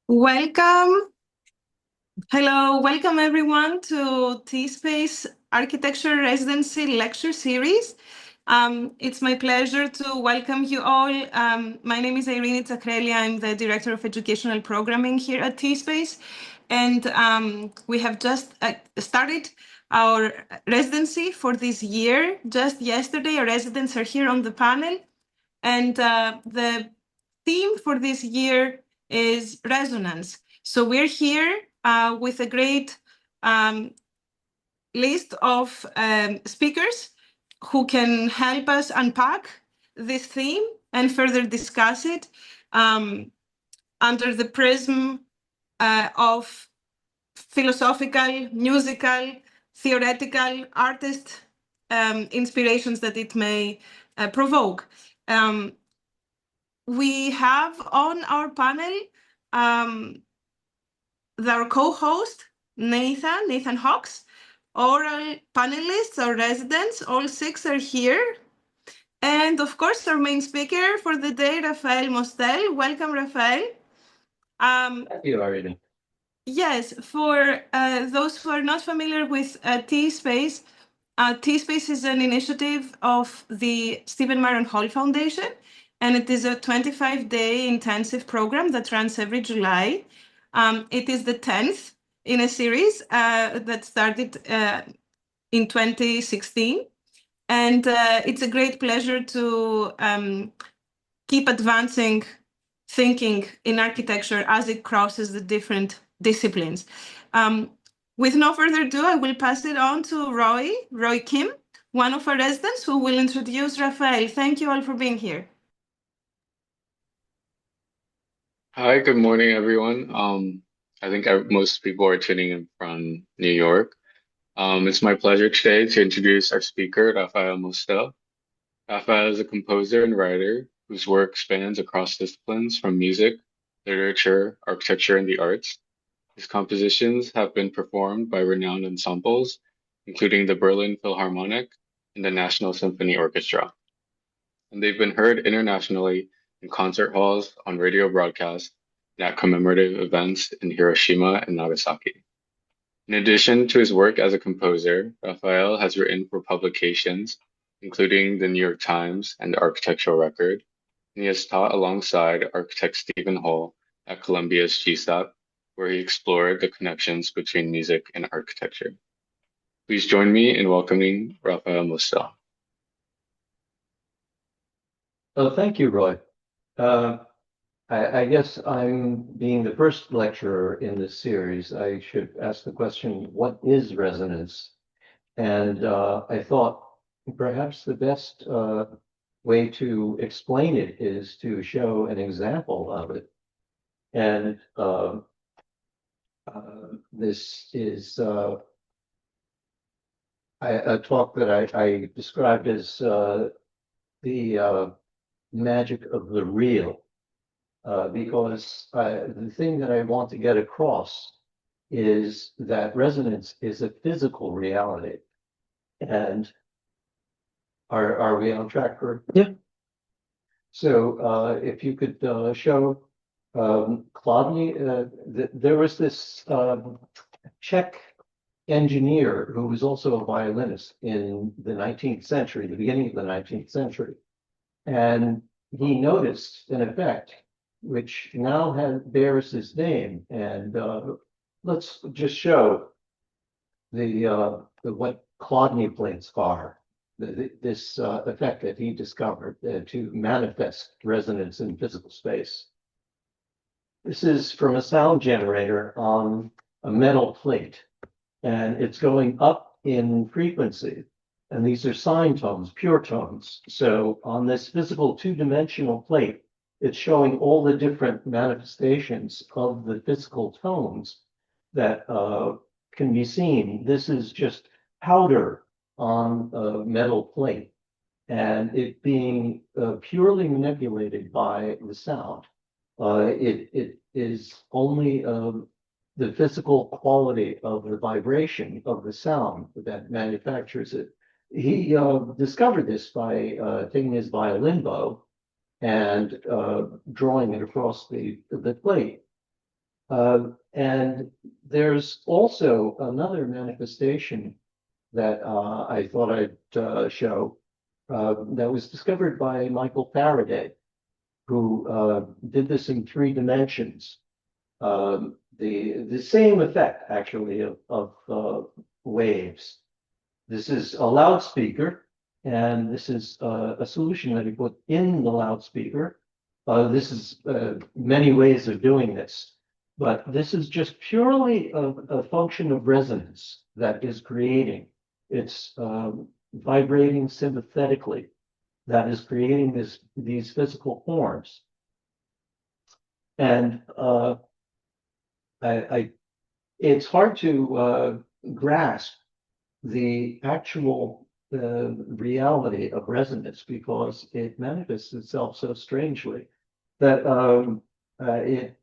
Welcome. Hello, welcome everyone to T-Space Architecture Residency Lecture Series. It's my pleasure to welcome you all. My name is Irene Tsakreli. I'm the Director of Educational Programming here at T-Space. And we have just started our residency for this year. Just yesterday, our residents are here on the panel. And the theme for this year is resonance. So we're here with a great list of speakers who can help us unpack this theme and further discuss it under the prism of philosophical, musical, theoretical, artist inspirations that it may provoke. We have on our panel our co-host, Nathan Hawks, oral panelists, our residents, all six are here. And of course, our main speaker for the day, Raphael Mostel. Welcome, Raphael. Thank you, Irene. Yes, for those who are not familiar with T-Space, T-Space is an initiative of the Stephen Myron Hall Foundation, and it is a 25-day intensive program that runs every July. It is the 10th in a series that started in 2016. And it's a great pleasure to keep advancing thinking in architecture as it crosses the different disciplines. With no further ado, I will pass it on to Roy Kim, one of our residents who will introduce Raphael. Thank you all for being here. Hi, good morning, everyone. I think most people are tuning in from New York. It's my pleasure today to introduce our speaker, Raphael Mostel. Raphael is a composer and writer whose work spans across disciplines from music, literature, architecture, and the arts. His compositions have been performed by renowned ensembles, including the Berlin Philharmonic and the National Symphony Orchestra, and they've been heard internationally in concert halls, on radio broadcasts, and at commemorative events in Hiroshima and Nagasaki. In addition to his work as a composer, Raphael has written for publications, including the New York Times and the Architectural Record, and he has taught alongside architect Stephen Hall at Columbia's GSAP, where he explored the connections between music and architecture. Please join me in welcoming Raphael Mostel. Oh, thank you, Roy. I guess I'm being the first lecturer in this series. I should ask the question, what is resonance? And I thought perhaps the best way to explain it is to show an example of it. And this is a talk that I described as the magic of the real, because the thing that I want to get across is that resonance is a physical reality. And are we on track for? Yeah. So if you could show Chladni, there was this Czech engineer who was also a violinist in the 19th century, the beginning of the 19th century. And he noticed an effect which now bears his name. And let's just show what Chladni plates are, this effect that he discovered to manifest resonance in physical space. This is from a sound generator on a metal plate, and it's going up in frequency. And these are sine tones, pure tones. So on this physical two-dimensional plate, it's showing all the different manifestations of the physical tones that can be seen. This is just powder on a metal plate, and it being purely manipulated by the sound. It is only the physical quality of the vibration of the sound that manufactures it. He discovered this by taking his violin bow and drawing it across the plate. And there's also another manifestation that I thought I'd show that was discovered by Michael Faraday, who did this in 3 dimensions. The same effect actually of waves. This is a loudspeaker, and this is a solution that he put in the loudspeaker. This is many ways of doing this, but this is just purely a function of resonance that is creating. It's vibrating sympathetically, that is creating these physical forms. And it's hard to grasp the actual reality of resonance because it manifests itself so strangely that it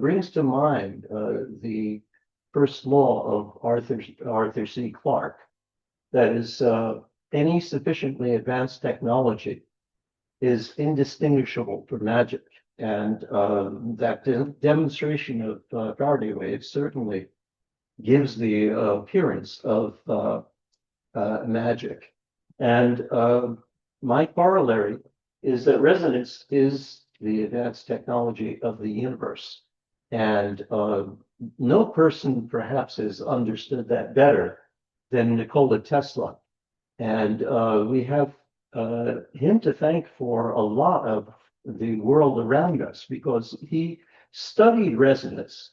brings to mind the first law of Arthur C. Clarke, that is, any sufficiently advanced technology is indistinguishable from magic. And that demonstration of Faraday waves certainly gives the appearance of magic. And my corollary is that resonance is the advanced technology of the universe. And no person perhaps has understood that better than Nikola Tesla. And we have him to thank for a lot of the world around us because he studied resonance.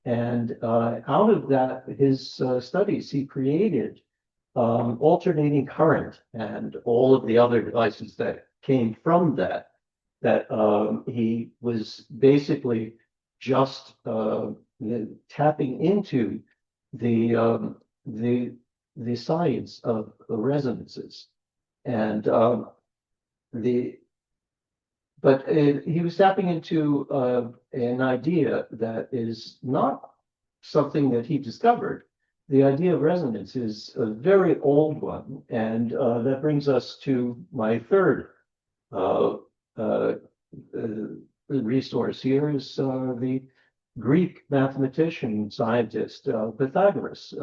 And out of that, his studies, he created alternating current and all of the other devices that came from that, he was basically just tapping into the the science of the resonances. And he was tapping into an idea that is not something that he discovered. The idea of resonance is a very old one, and that brings us to my third resource here is the Greek mathematician, scientist, Pythagoras,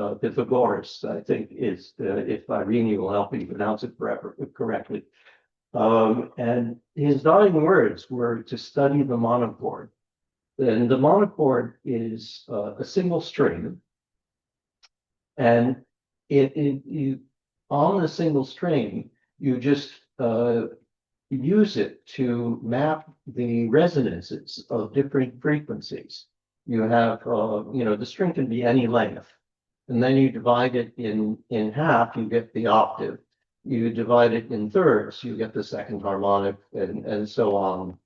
I think is, if Irene will help me pronounce it correctly. And his dying words were to study the monochord. And the monochord is a single string. And on the single string, you just use it to map the resonances of different frequencies. You have, the string can be any length, and then you divide it in half, you get the octave. You divide it in thirds, you get the second harmonic, and so on.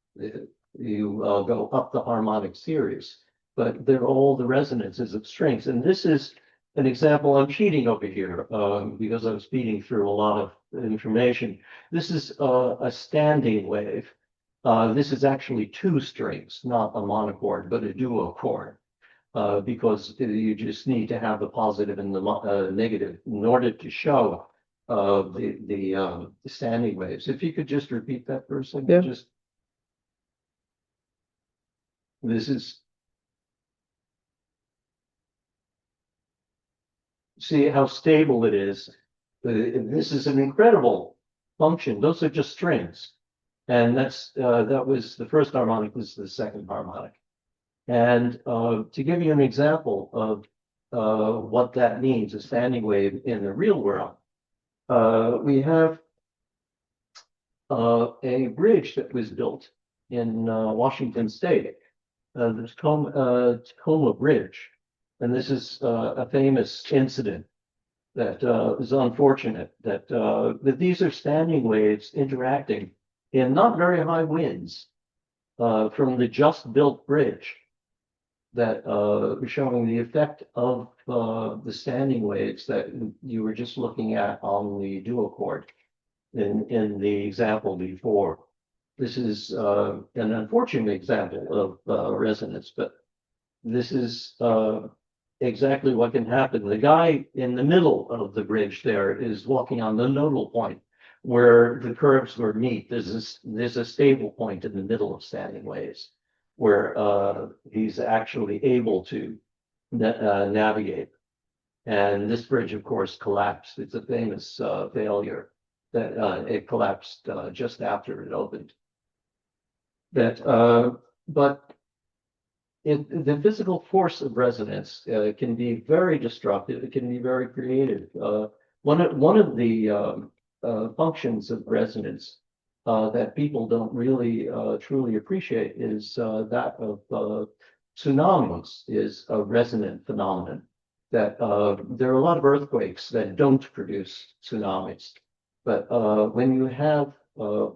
You go up the harmonic series, but they're all the resonances of strings. And this is an example. I'm cheating over here because I'm speeding through a lot of information. This is a standing wave. This is actually 2 strings, not a monochord, but a duochord, because you just need to have the positive and the negative in order to show the standing waves. If you could just repeat that for a second. Yeah. This is, see how stable it is. This is an incredible function. Those are just strings. And that was the first harmonic, this is the second harmonic. And to give you an example of what that means, a standing wave in the real world, we have a bridge that was built in Washington State, the Tacoma Bridge. And this is a famous incident that is unfortunate, that these are standing waves interacting in not very high winds from the just built bridge, that showing the effect of the standing waves that you were just looking at on the duochord in the example before. This is an unfortunate example of resonance, but this is exactly what can happen. The guy in the middle of the bridge there is walking on the nodal point where the curves were meet. There's a stable point in the middle of standing waves. where he's actually able to navigate. And this bridge, of course, collapsed. It's a famous failure that it collapsed just after it opened. But the physical force of resonance can be very destructive. It can be very creative. One of the functions of resonance that people don't really truly appreciate is that of tsunamis is a resonant phenomenon. That there are a lot of earthquakes that don't produce tsunamis, but when you have a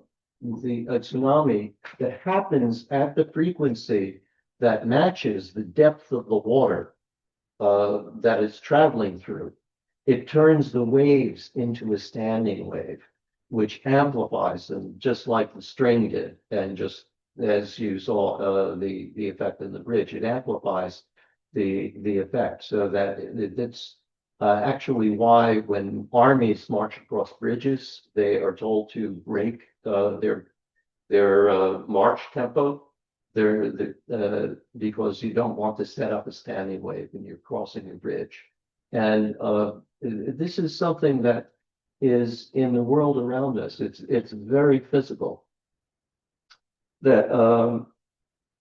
tsunami that happens at the frequency that matches the depth of the water that it's traveling through, it turns the waves into a standing wave, which amplifies them just like the string did. And just as you saw the effect in the bridge, it amplifies the effect, so that it's actually why when armies march across bridges, they are told to break their march tempo. Because you don't want to set up a standing wave when you're crossing a bridge. And this is something that is in the world around us. It's very physical. That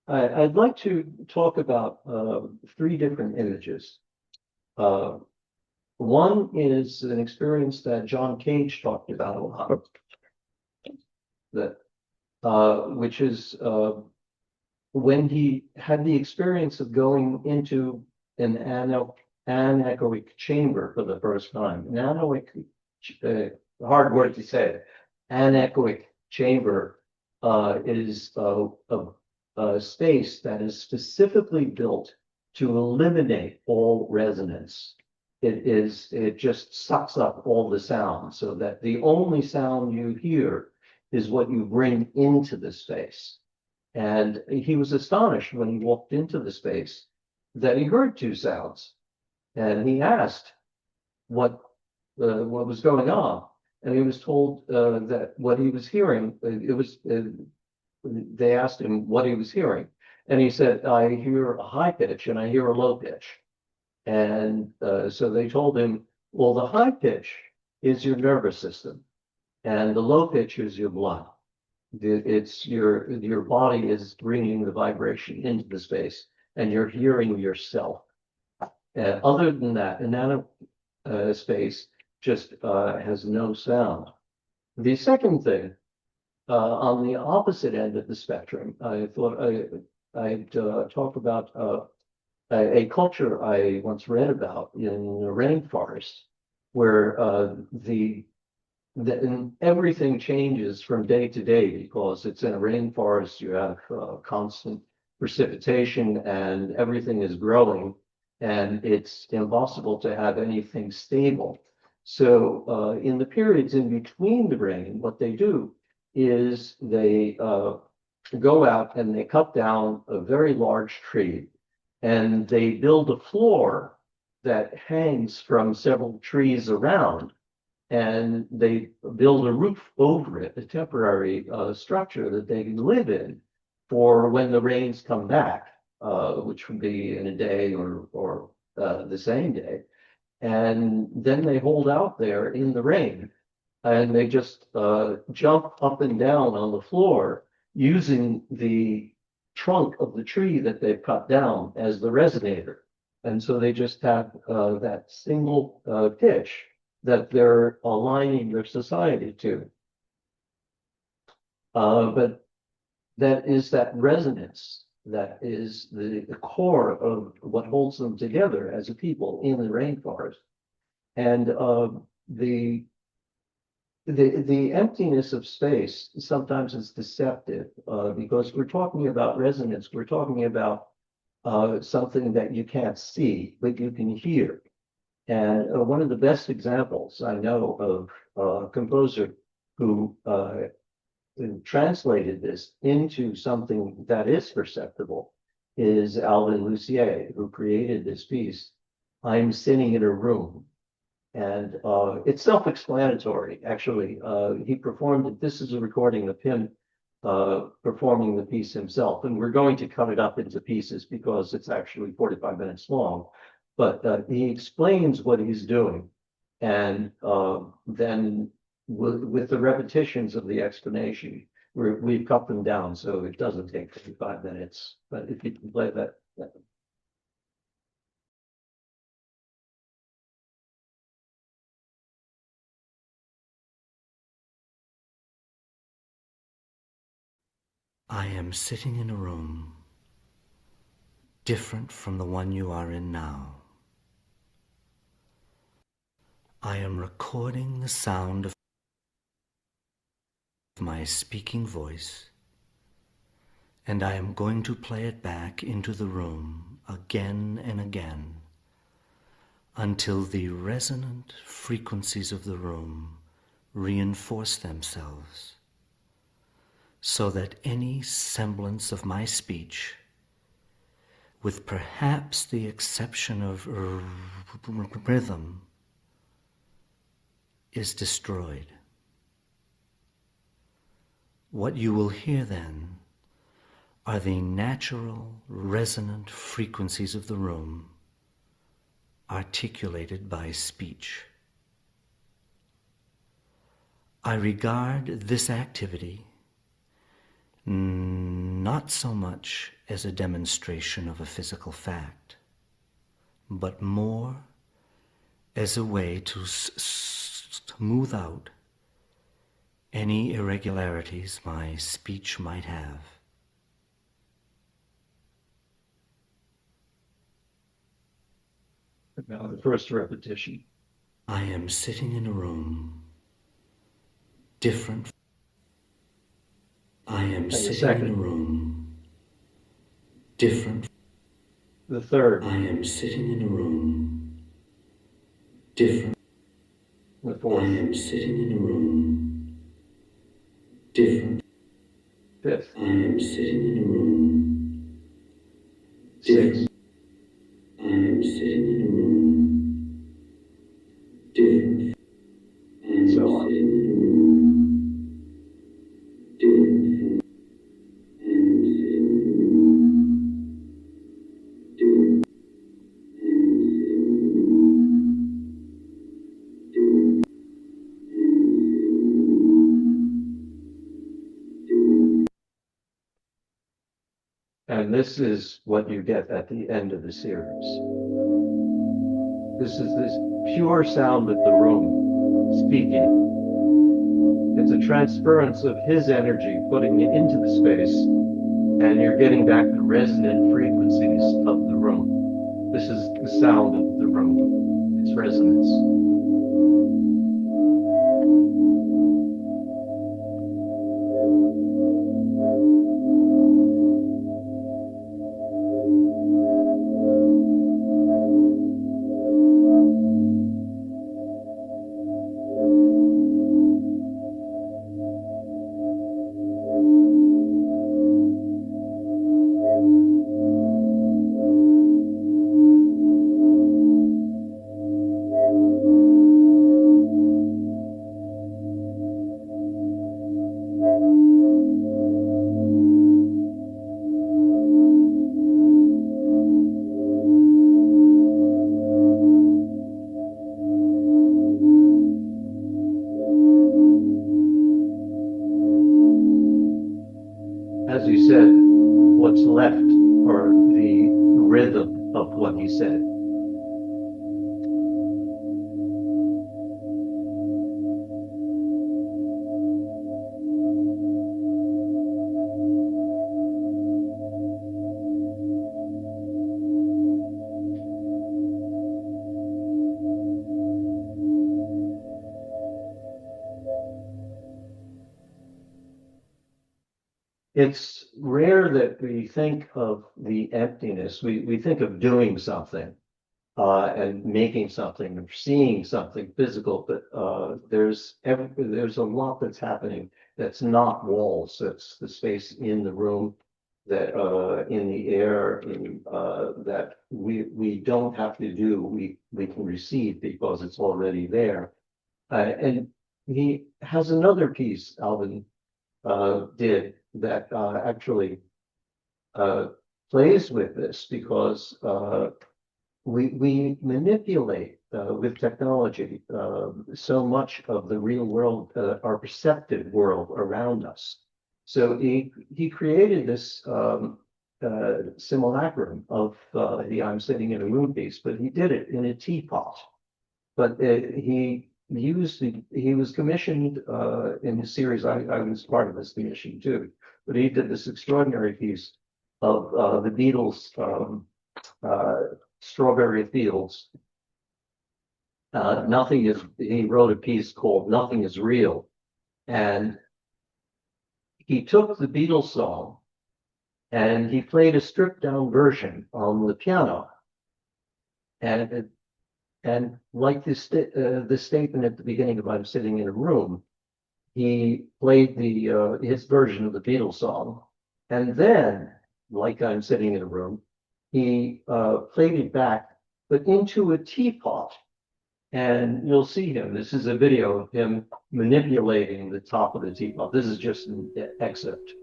I'd like to talk about three different images. One is an experience that John Cage talked about a lot, which is when he had the experience of going into an anechoic chamber for the first time. An anechoic, hard word to say, anechoic chamber is a space that is specifically built to eliminate all resonance. It just sucks up all the sound, so that the only sound you hear is what you bring into the space. And he was astonished when he walked into the space that he heard two sounds. And he asked what was going on. And he was told that what he was hearing, they asked him what he was hearing. And he said, I hear a high pitch and I hear a low pitch. And so they told him, well, the high pitch is your nervous system and the low pitch is your blood. It's your body is bringing the vibration into the space and you're hearing yourself. Other than that, nano space just has no sound. The second thing, on the opposite end of the spectrum, I thought I'd talk about a culture I once read about in the rainforest, where everything changes from day to day because it's in a rainforest. You have constant precipitation and everything is growing, and it's impossible to have anything stable. So in the periods in between the rain, what they do is they go out and they cut down a very large tree and they build a floor that hangs from several trees around, and they build a roof over it, a temporary structure that they can live in for when the rains come back, which would be in a day or the same day. And then they hold out there in the rain and they just jump up and down on the floor using the trunk of the tree that they've cut down as the resonator. And so they just have that single pitch that they're aligning their society to. But that is that resonance, that is the core of what holds them together as a people in the rainforest. And the emptiness of space sometimes is deceptive because we're talking about resonance. We're talking about something that you can't see, but you can hear. And one of the best examples I know of a composer who translated this into something that is perceptible is Alvin Lucier, who created this piece, I'm Sitting in a Room. And it's self-explanatory, actually. He performed it. This is a recording of him performing the piece himself. And we're going to cut it up into pieces because it's actually 45 minutes long. But he explains what he's doing. And then with the repetitions of the explanation, we've cut them down so it doesn't take 45 minutes. But if you can play that. I am sitting in a room different from the one you are in now. I am recording the sound of my speaking voice, and I am going to play it back into the room again and again until the resonant frequencies of the room reinforce themselves, so that any semblance of my speech, with perhaps the exception of rhythm, is destroyed. What you will hear then are the natural resonant frequencies of the room articulated by speech. I regard this activity not so much as a demonstration of a physical fact, but more as a way to smooth out any irregularities my speech might have. Now the first repetition. I am sitting in a room different. I am sitting in a room different. The third. I am sitting in a room different. The fourth. I am sitting in a room different. Fifth. I am sitting in a room Sixth. I am sitting in a room different. I am So on. sitting in a room different. I am sitting in a room different. I am sitting in a room different. And this is what you get at the end of the series. This is this pure sound of the room speaking. It's a transference of his energy, putting it into the space, and you're getting back the resonant frequencies of the room. This is the sound of the room, its resonance. As you said, what's left are the rhythm of what he said. It's rare that we think of the emptiness. We think of doing something and making something or seeing something physical, but there's a lot that's happening that's not walls. That's the space in the room, that in the air, that we don't have to do. We can receive because it's already there. And he has another piece, Alvin did, that actually plays with this because we manipulate with technology so much of the real world, our perceptive world around us. So he created this simulacrum of the I'm sitting in a room piece, but he did it in a teapot. But he was commissioned in his series. I was part of this commission too, but he did this extraordinary piece of the Beatles' Strawberry Fields. He wrote a piece called Nothing is Real. And he took the Beatles song and he played a stripped down version on the piano. And like this statement at the beginning of I'm sitting in a room, he played his version of the Beatles song. And then, like I'm sitting in a room, he played it back, but into a teapot. And you'll see him. This is a video of him manipulating the top of the teapot. This is just an excerpt.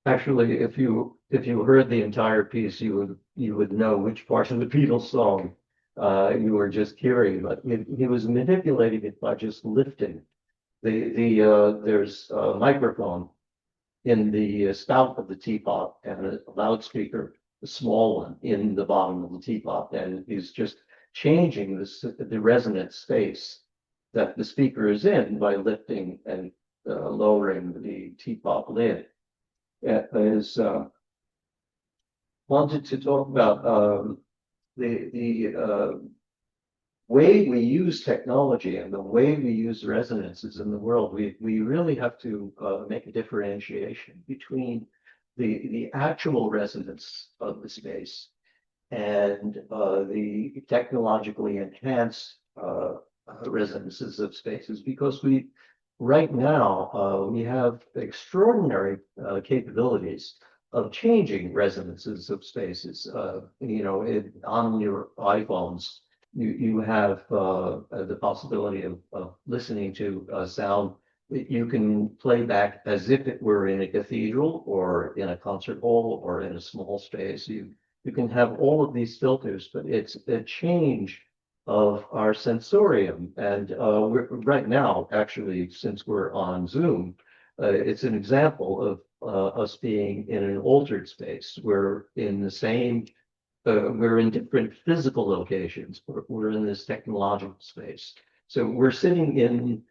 Actually, if you heard the entire piece, you would know which part of the Beatles song you were just hearing. But he was manipulating it by just lifting there's a microphone in the spout of the teapot and a loudspeaker, a small one, in the bottom of the teapot, and he's just changing the resonant space that the speaker is in by lifting and lowering the teapot lid. Is wanted to talk about the way we use technology and the way we use resonances in the world. We really have to make a differentiation between the actual resonance of the space and the technologically enhanced resonances of spaces, because right now we have extraordinary capabilities of changing resonances of spaces. On your iPhones, you have the possibility of listening to a sound that you can play back as if it were in a cathedral or in a concert hall or in a small space. You can have all of these filters, but it's a change of our sensorium. And right now, actually, since we're on Zoom, it's an example of us being in an altered space. We're in the same, we're in different physical locations. We're in this technological space. So we're sitting in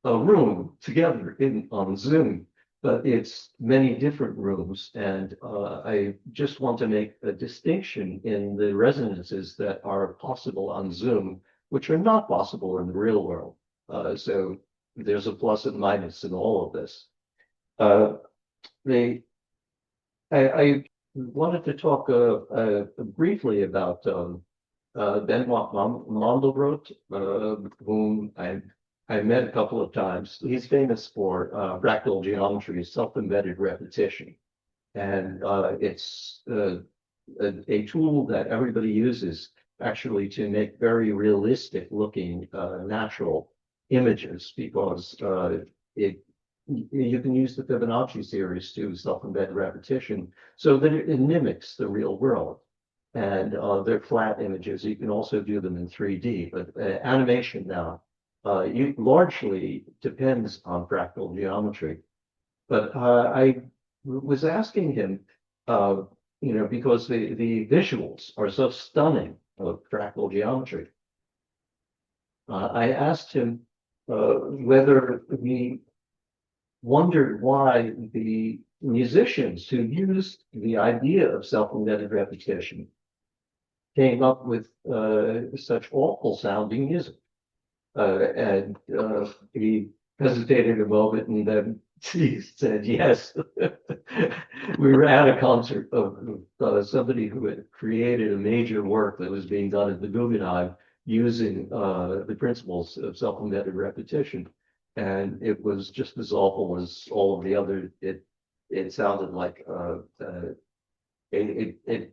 a room together on Zoom, but it's many different rooms. And I just want to make a distinction in the resonances that are possible on Zoom, which are not possible in the real world. So there's a plus and minus in all of this. I wanted to talk briefly about Benoit Mandelbrot, whom I met a couple of times. He's famous for fractal geometry, self-embedded repetition. And it's a tool that everybody uses actually to make very realistic looking natural images, because you can use the Fibonacci series to self-embed repetition so that it mimics the real world. And they're flat images. You can also do them in 3D, but animation now largely depends on fractal geometry. But I was asking him, because the visuals are so stunning of fractal geometry. I asked him whether he wondered why the musicians who used the idea of self-embedded repetition came up with such awful sounding music. And he hesitated a moment and then He said, yes. We were at a concert of somebody who had created a major work that was being done at the Guggenheim using the principles of supplemented repetition. And it was just as awful as all of the other. It sounded like it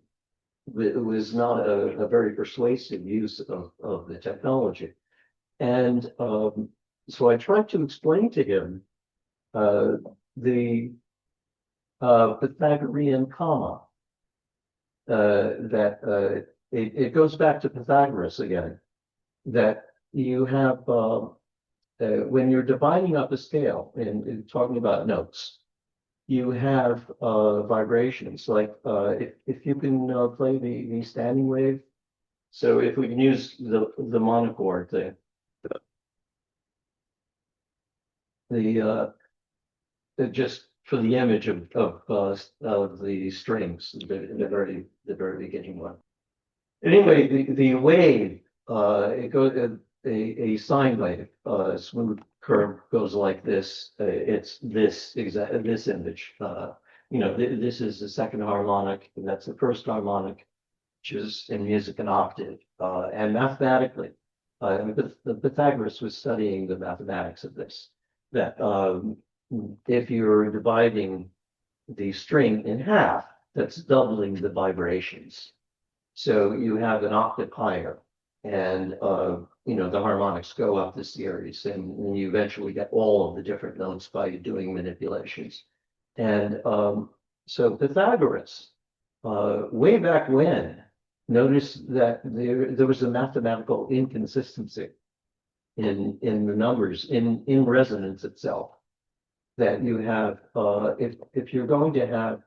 was not a very persuasive use of the technology. And so I tried to explain to him the Pythagorean comma, that it goes back to Pythagoras again, that you have, when you're dividing up a scale and talking about notes, you have vibrations, like if you can play the standing wave. So if we can use the monochord thing, just for the image of the strings, the very beginning one. Anyway, the wave, it goes a sine wave, smooth curve goes like this. It's this image. This is the second harmonic, and that's the first harmonic, which is in music an octave. And mathematically, the Pythagoras was studying the mathematics of this. That if you're dividing the string in half, that's doubling the vibrations. So you have an octave higher, and the harmonics go up the series, and you eventually get all of the different notes by doing manipulations. And so Pythagoras, way back when, noticed that there was a mathematical inconsistency in the numbers in resonance itself. That you have, if you're going to have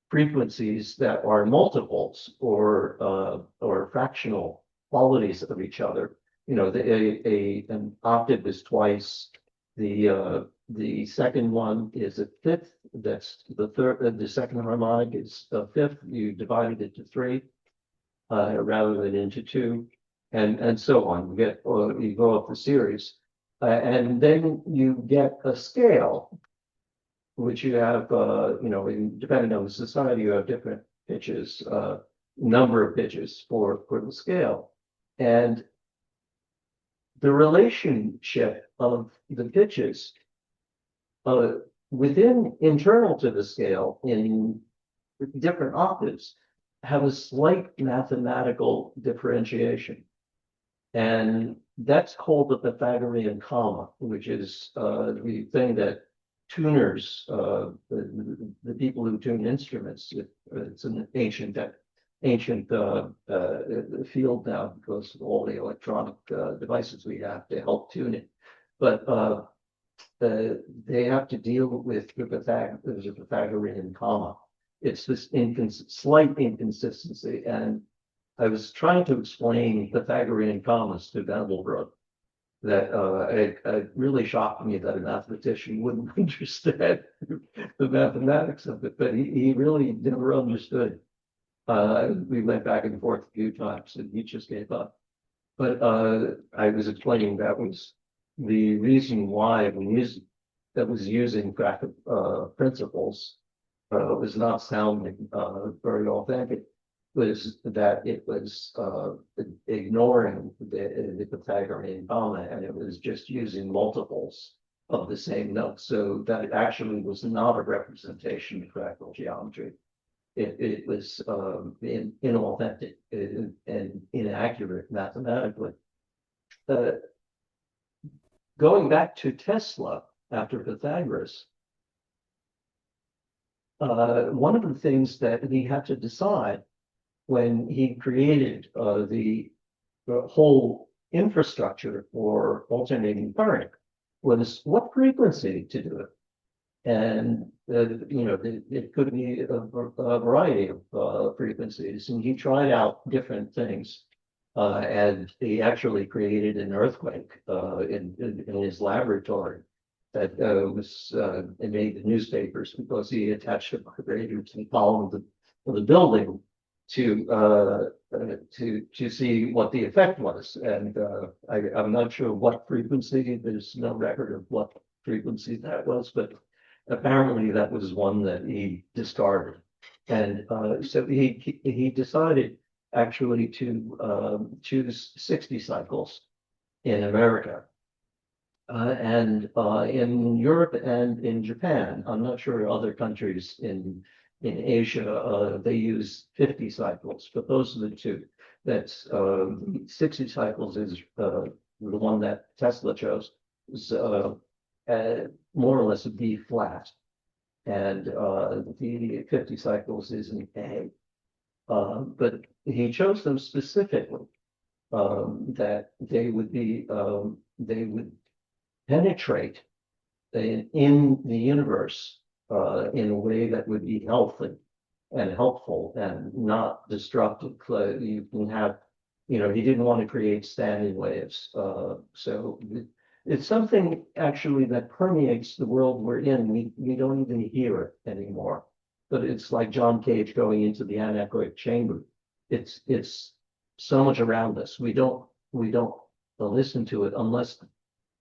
frequencies that are multiples or fractional qualities of each other, an octave is twice, the second one is a fifth, that's the third, the second harmonic is a fifth, you divided it to three rather than into two, and so on. You go up the series, and then you get a scale, which you have, depending on the society, you have different pitches, number of pitches for the scale. And the relationship of the pitches internal to the scale in different octaves have a slight mathematical differentiation. And that's called the Pythagorean comma, which is the thing that tuners, the people who tune instruments, it's an ancient field now because of all the electronic devices we have to help tune it. But they have to deal with the Pythagorean comma. It's this slight inconsistency, and I was trying to explain Pythagorean commas to Vandelbrot. That it really shocked me that a mathematician wouldn't understand the mathematics of it, but he really never understood. We went back and forth a few times, and he just gave up. But I was explaining that was the reason why music that was using graphic principles was not sounding very authentic. Was that it was ignoring the Pythagorean comma, and it was just using multiples of the same note, so that it actually was not a representation of fractal geometry. It was inauthentic and inaccurate mathematically. Going back to Tesla after Pythagoras, one of the things that he had to decide when he created the whole infrastructure for alternating current was what frequency to do it. And, it could be a variety of frequencies. And he tried out different things. And he actually created an earthquake in his laboratory that it made the newspapers because he attached a vibrator to the column of the building to see what the effect was. And I'm not sure what frequency, there's no record of what frequency that was, but apparently that was one that he discarded. And so he decided actually to choose 60 cycles in America. And in Europe and in Japan, I'm not sure other countries in Asia, they use 50 cycles, but those are the two. That's 60 cycles is the one that Tesla chose. Is more or less a B flat, and the 50 cycles is an A. But he chose them specifically that they would penetrate in the universe in a way that would be healthy and helpful and not destructive. You can have, he didn't want to create standing waves. So it's something actually that permeates the world we're in. We don't even hear it anymore. But it's like John Cage going into the anechoic chamber. It's so much around us. We don't listen to it unless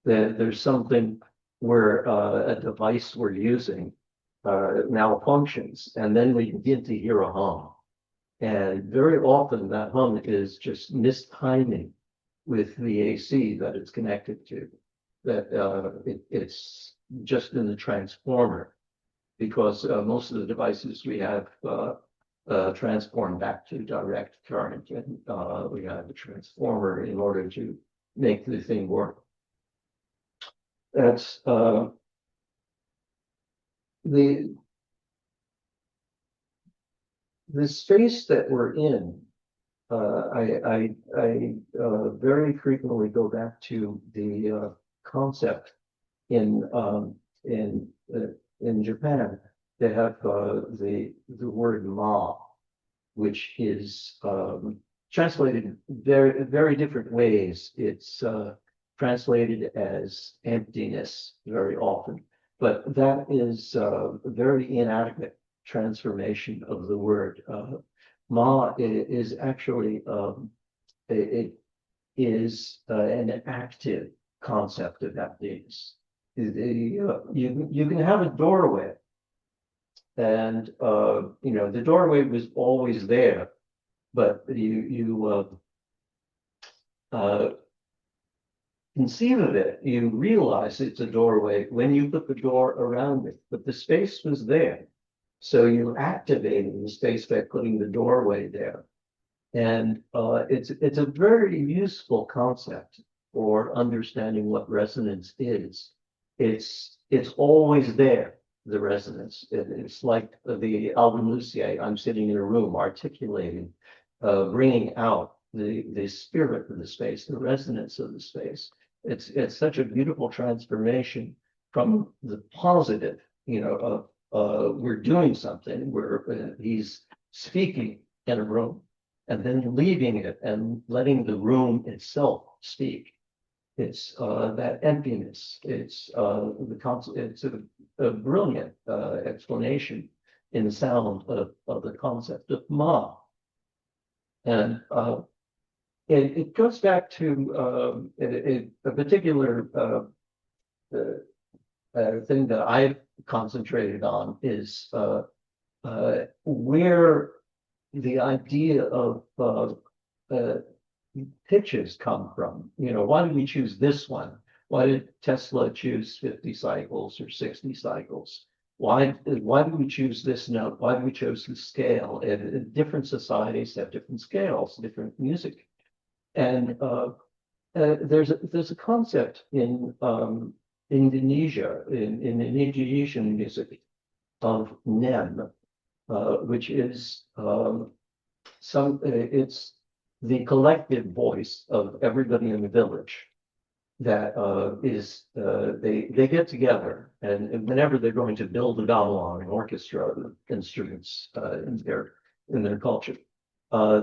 there's something where a device we're using malfunctions, and then we begin to hear a hum. And very often that hum is just mistiming with the AC that it's connected to. That it's just in the transformer, because most of the devices we have transform back to direct current, and we have a transformer in order to make the thing work. That's the space that we're in. I very frequently go back to the concept in Japan. They have the word ma, which is translated very different ways. It's translated as emptiness very often, but that is a very inadequate transformation of the word. Ma is actually it is an active concept of emptiness. You can have a doorway, and the doorway was always there, but you conceive of it, you realize it's a doorway when you put the door around it, but the space was there. So you activated the space by putting the doorway there. And it's a very useful concept for understanding what resonance is. It's always there, the resonance. It's like the Albamusier, I'm sitting in a room articulating, bringing out the spirit of the space, the resonance of the space. It's such a beautiful transformation from the positive, we're doing something where he's speaking in a room, and then leaving it and letting the room itself speak. It's that emptiness. It's the concept. It's a brilliant explanation in sound of the concept of ma. And it goes back to a particular thing that I've concentrated on is where the idea of pitches come from. Why did we choose this one? Why did Tesla choose 50 cycles or 60 cycles? Why did we choose this note? Why did we choose this scale? And different societies have different scales, different music. And there's a concept in Indonesia, in Indonesian music, of nem, which is it's the collective voice of everybody in the village that they get together, and whenever they're going to build a gamelan, an orchestra of instruments in their culture,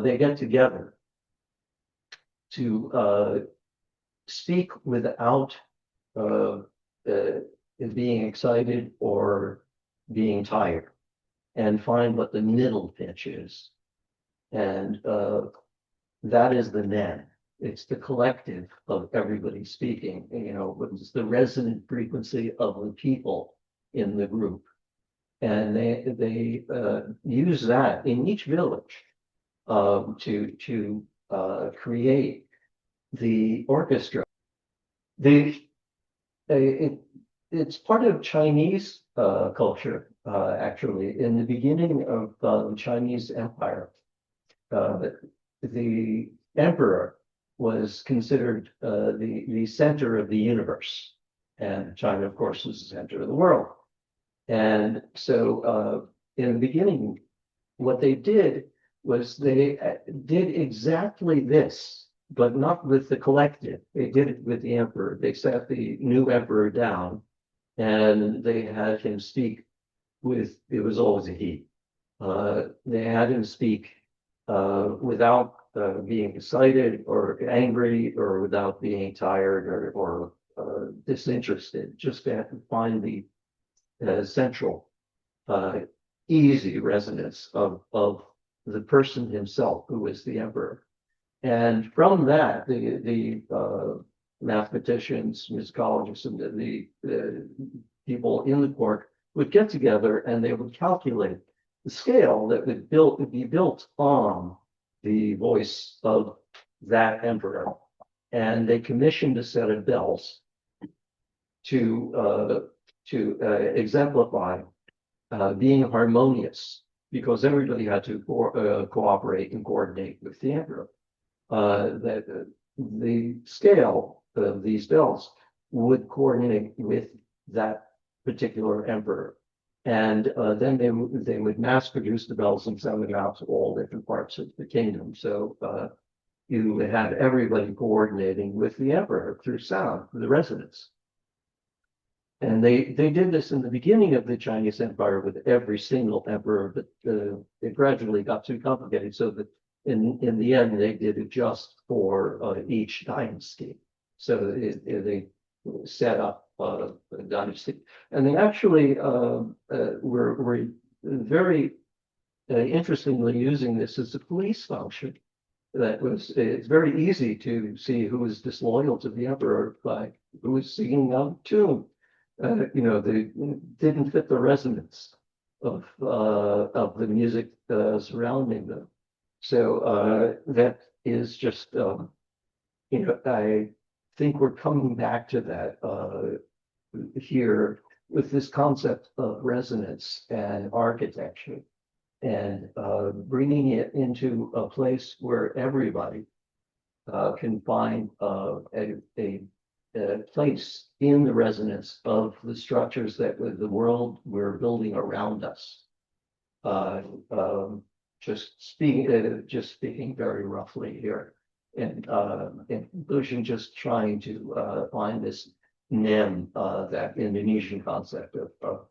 they get together to speak without being excited or being tired, and find what the middle pitch is. And that is the net. It's the collective of everybody speaking, it's the resonant frequency of the people in the group. And they use that in each village to create the orchestra. It's part of Chinese culture, actually. In the beginning of the Chinese Empire, the emperor was considered the center of the universe. And China, of course, was the center of the world. And so in the beginning, what they did was they did exactly this, but not with the collective. They did it with the emperor. They sat the new emperor down and they had him speak with, it was always a he. They had him speak without being excited or angry or without being tired or disinterested, just to find the central easy resonance of the person himself, who is the emperor. And from that, the mathematicians, musicologists, and the people in the court would get together and they would calculate the scale that would be built on the voice of that emperor. And they commissioned a set of bells to exemplify being harmonious, because everybody had to cooperate and coordinate with the emperor. That the scale of these bells would coordinate with that particular emperor. And then they would mass produce the bells and send them out to all different parts of the kingdom. So you would have everybody coordinating with the emperor through sound, the resonance. And they did this in the beginning of the Chinese Empire with every single emperor, but it gradually got too complicated, so that in the end they did it just for each dynasty. So they set up a dynasty, and they actually were very interestingly using this as a police function. It's very easy to see who was disloyal to the emperor by who was singing out of tune. They didn't fit the resonance of the music surrounding them. So that is just, I think we're coming back to that here with this concept of resonance and architecture, and bringing it into a place where everybody can find a place in the resonance of the structures that the world we're building around us. Just speaking very roughly here, and in conclusion, just trying to find this nem, that Indonesian concept of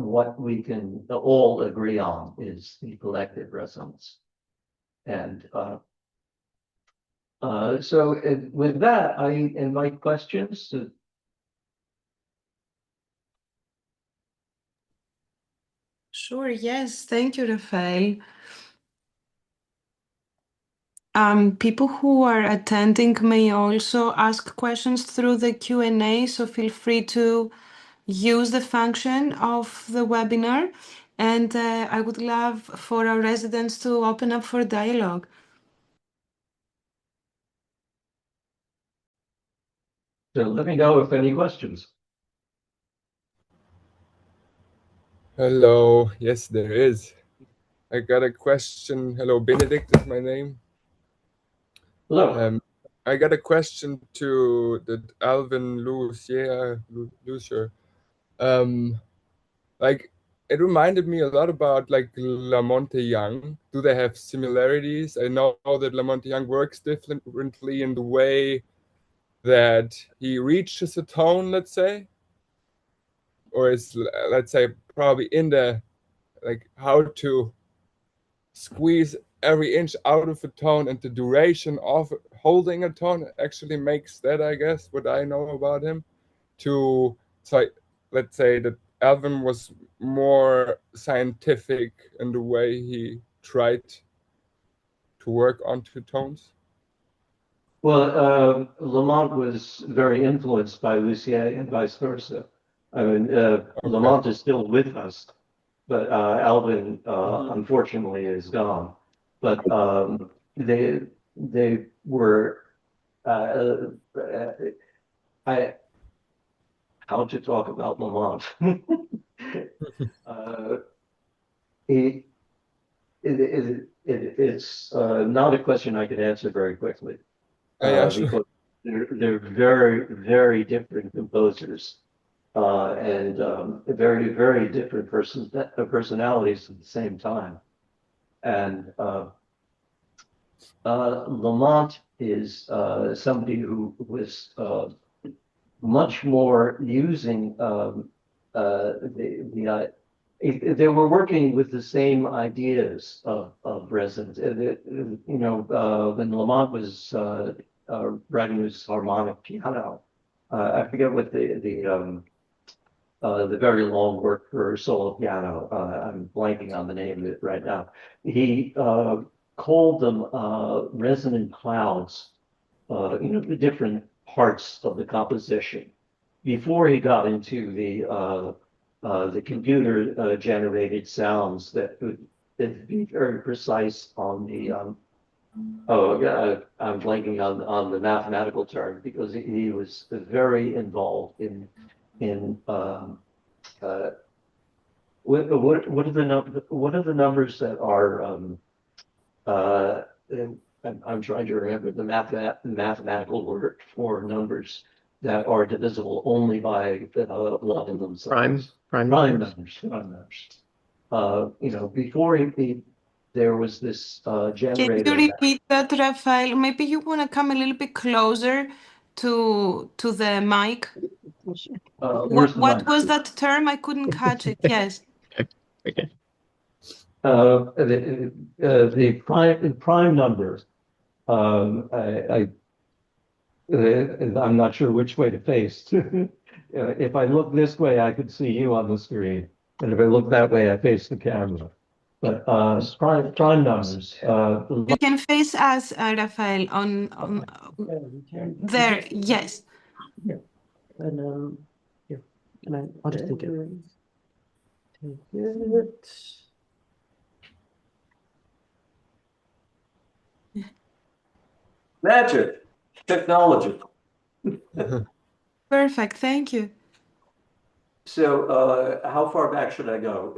what we can all agree on is the collective resonance. And so with that, I invite questions. Sure, yes. Thank you, Raphael. People who are attending may also ask questions through the Q&A, so feel free to use the function of the webinar. And I would love for our residents to open up for dialogue. So let me know if any questions. Hello, yes, there is. I got a question. Hello, Benedict is my name. Hello. I got a question to the Alvin Lucier. Like, it reminded me a lot about like Lamonte Young. Do they have similarities? I know that Lamonte Young works differently in the way that he reaches a tone, let's say, or is, let's say, probably in the, like, how to squeeze every inch out of a tone, and the duration of holding a tone actually makes that, I guess, what I know about him. So let's say that Alvin was more scientific in the way he tried to work onto tones. Well, Lamont was very influenced by Lucier and vice versa. I mean, Okay. Lamont is still with us, but Alvin, unfortunately, is gone. But they were uh, uh, I how to talk about Lamont. uh, he, it's not a question I can answer very quickly Yeah, sure. because they're very, very different composers and very, very different personalities at the same time. And Lamont is somebody who was much more using they were working with the same ideas of resonance. When Lamont was writing his harmonic piano, I forget what the very long work for solo piano. I'm blanking on the name of it right now. He called them resonant clouds, the different parts of the composition before he got into the computer generated sounds that would be very precise on the oh yeah, I'm blanking on the mathematical term because he was very involved in uh, what are the what are the numbers that are uh, I'm trying to remember the mathematical word for numbers that are divisible only by one of themselves. Prime Prime numbers. numbers. Prime numbers. Before there was this Can you generator that repeat that, Raphael? Maybe you want to come a little bit closer to the mic. where's the What mic? was that term? I couldn't catch it. Yes. Okay. The prime numbers. I'm not sure which way to face. If I look this way, I could see you on the screen, and if I look that way, I face the camera. But prime numbers. You can face us, Raphael, on there. Yes. And here, I'll just take it. Take it. Magic, technology. Perfect. Thank you. So, how far back should I go?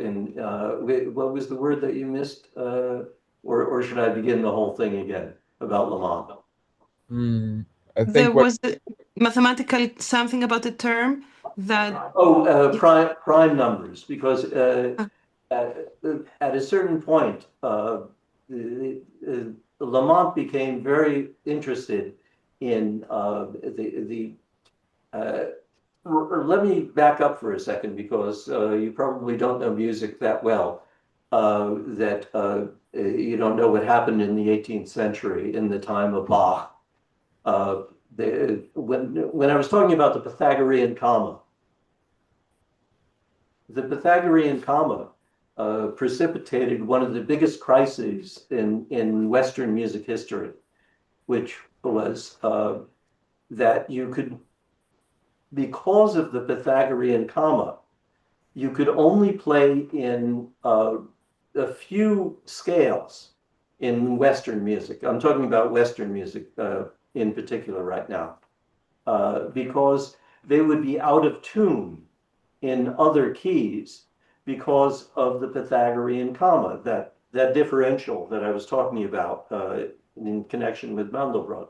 What was the word that you missed? Or should I begin the whole thing again about Lamont? I There think what was a mathematical something about the term that. Oh, prime numbers, because Ah. at a certain point, Lamont became very interested in let me back up for a second because you probably don't know music that well. That you don't know what happened in the 18th century in the time of Bach. When I was talking about the Pythagorean comma, the Pythagorean comma precipitated one of the biggest crises in Western music history, which was that you could, because of the Pythagorean comma, you could only play in a few scales in Western music. I'm talking about Western music in particular right now, because they would be out of tune in other keys because of the Pythagorean comma, that differential that I was talking about in connection with Mandelbrot.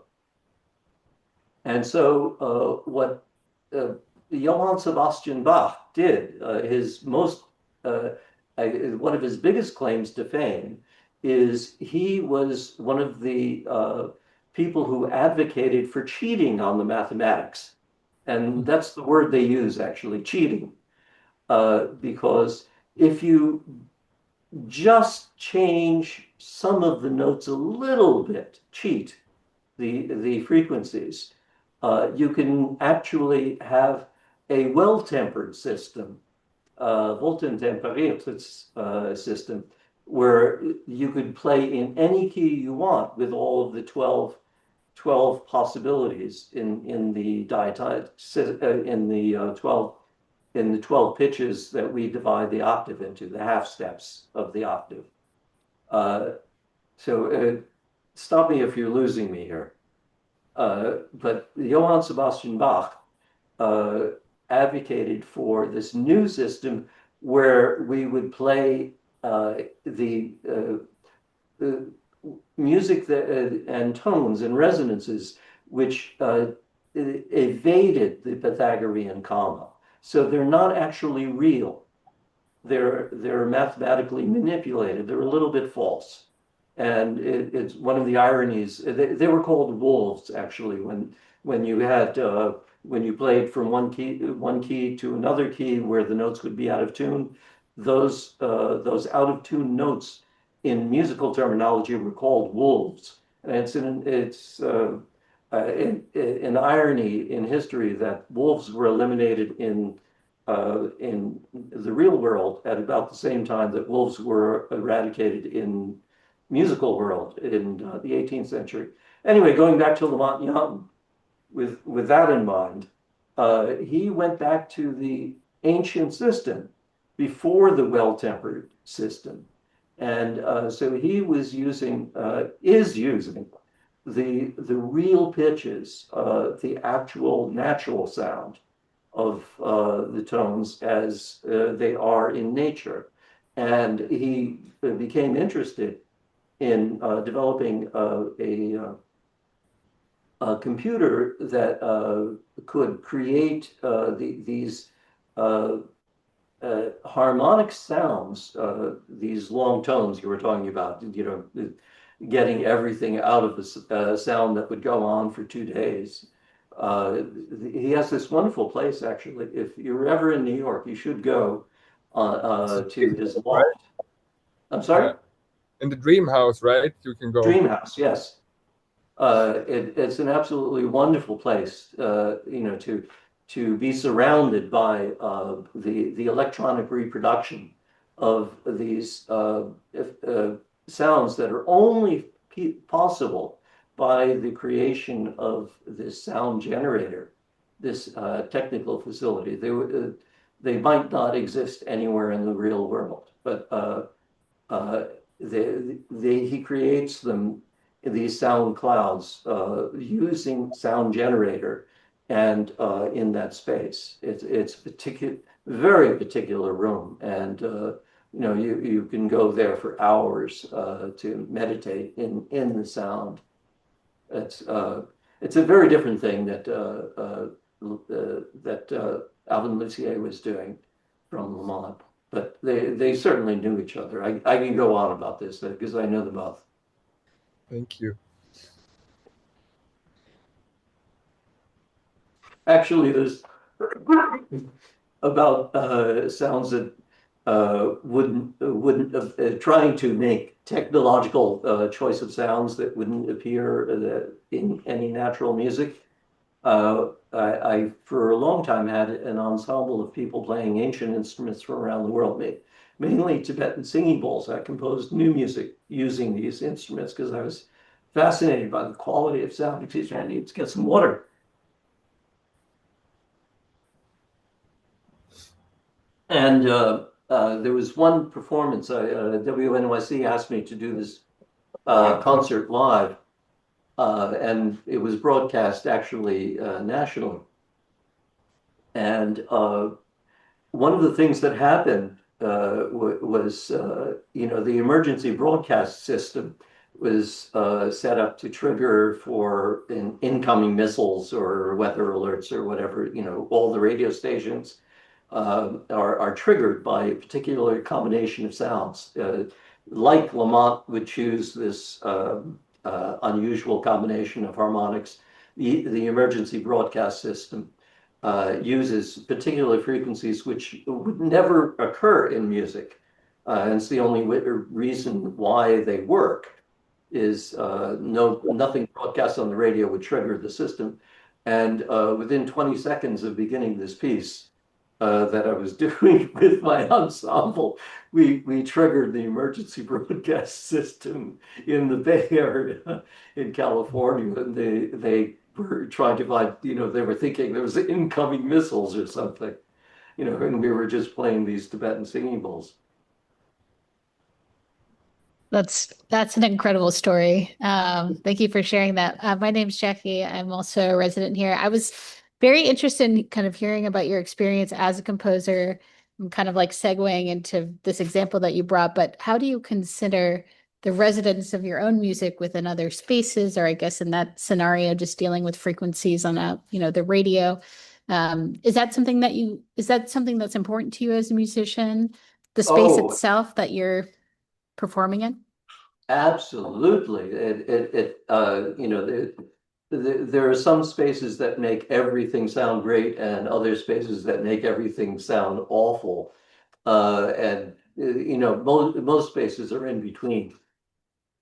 And so what Johann Sebastian Bach did, one of his biggest claims to fame is he was one of the people who advocated for cheating on the mathematics. And that's the word they use, actually, cheating. Because if you just change some of the notes a little bit, cheat the frequencies, you can actually have a well-tempered system, wohltemperiertes system, where you could play in any key you want with all of the 12 12 possibilities in the diatonic in the 12 pitches that we divide the octave into, the half steps of the octave. So stop me if you're losing me here. But Johann Sebastian Bach advocated for this new system where we would play the music and tones and resonances which evaded the Pythagorean comma. So they're not actually real. They're mathematically manipulated. They're a little bit false. And it's one of the ironies. They were called wolves, actually, when you had when you played from one key to another key where the notes would be out of tune. Those out of tune notes in musical terminology were called wolves. And it's an irony in history that wolves were eliminated in the real world at about the same time that wolves were eradicated in musical world in the 18th century. Anyway, going back to Lamont Young, with that in mind, he went back to the ancient system before the well-tempered system. And so he was is using the real pitches, the actual natural sound of the tones as they are in nature. And he became interested in developing a computer that could create these harmonic sounds, these long tones you were talking about, getting everything out of the sound that would go on for 2 days. He has this wonderful place, actually. If you're ever in New York, you should go to his loft. I'm sorry? In the Dream House, right? You can go. Dream House, yes. It's an absolutely wonderful place, to be surrounded by the electronic reproduction of these sounds that are only possible by the creation of this sound generator, this technical facility. They might not exist anywhere in the real world, but he creates them, these sound clouds, using sound generator and in that space. It's very particular room, and you can go there for hours to meditate in the sound. It's a very different thing that Alvin Lucier was doing from Lamont, but they certainly knew each other. I can go on about this because I know them both. Thank you. Actually, there's about sounds that wouldn't trying to make technological choice of sounds that wouldn't appear in any natural music. I for a long time had an ensemble of people playing ancient instruments from around the world, mainly Tibetan singing bowls. I composed new music using these instruments because I was fascinated by the quality of sound. Excuse me, I need to get some water. And there was one performance, WNYC asked me to do this concert live, and it was broadcast actually nationally. And one of the things that happened was, the emergency broadcast system was set up to trigger for incoming missiles or weather alerts or whatever. All the radio stations are triggered by a particular combination of sounds. Like Lamont would choose this unusual combination of harmonics, the emergency broadcast system uses particular frequencies which would never occur in music. And it's the only reason why they work is nothing broadcast on the radio would trigger the system. And within 20 seconds of beginning this piece, that I was doing with my ensemble, we triggered the emergency broadcast system in the Bay Area in California, and they were trying to find, they were thinking there was incoming missiles or something, and we were just playing these Tibetan singing bowls. That's an incredible story. Thank you for sharing that. My name's Jackie. I'm also a resident here. I was very interested in kind of hearing about your experience as a composer. I'm kind of like segueing into this example that you brought, but how do you consider the resonance of your own music within other spaces, or I guess in that scenario, just dealing with frequencies on the radio? Is that something that's important to you as a musician? The space Oh, itself that you're performing in? absolutely. There are some spaces that make everything sound great and other spaces that make everything sound awful. Most spaces are in between.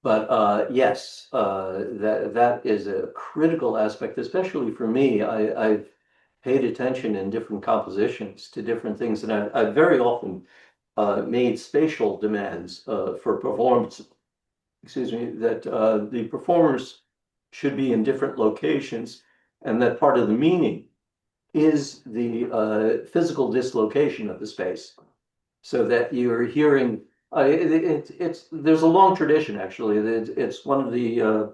But yes, that is a critical aspect, especially for me. I've paid attention in different compositions to different things, and I've very often made spatial demands for performance. Excuse me, that the performers should be in different locations, and that part of the meaning is the physical dislocation of the space, so that you're hearing. There's a long tradition actually. It's one of the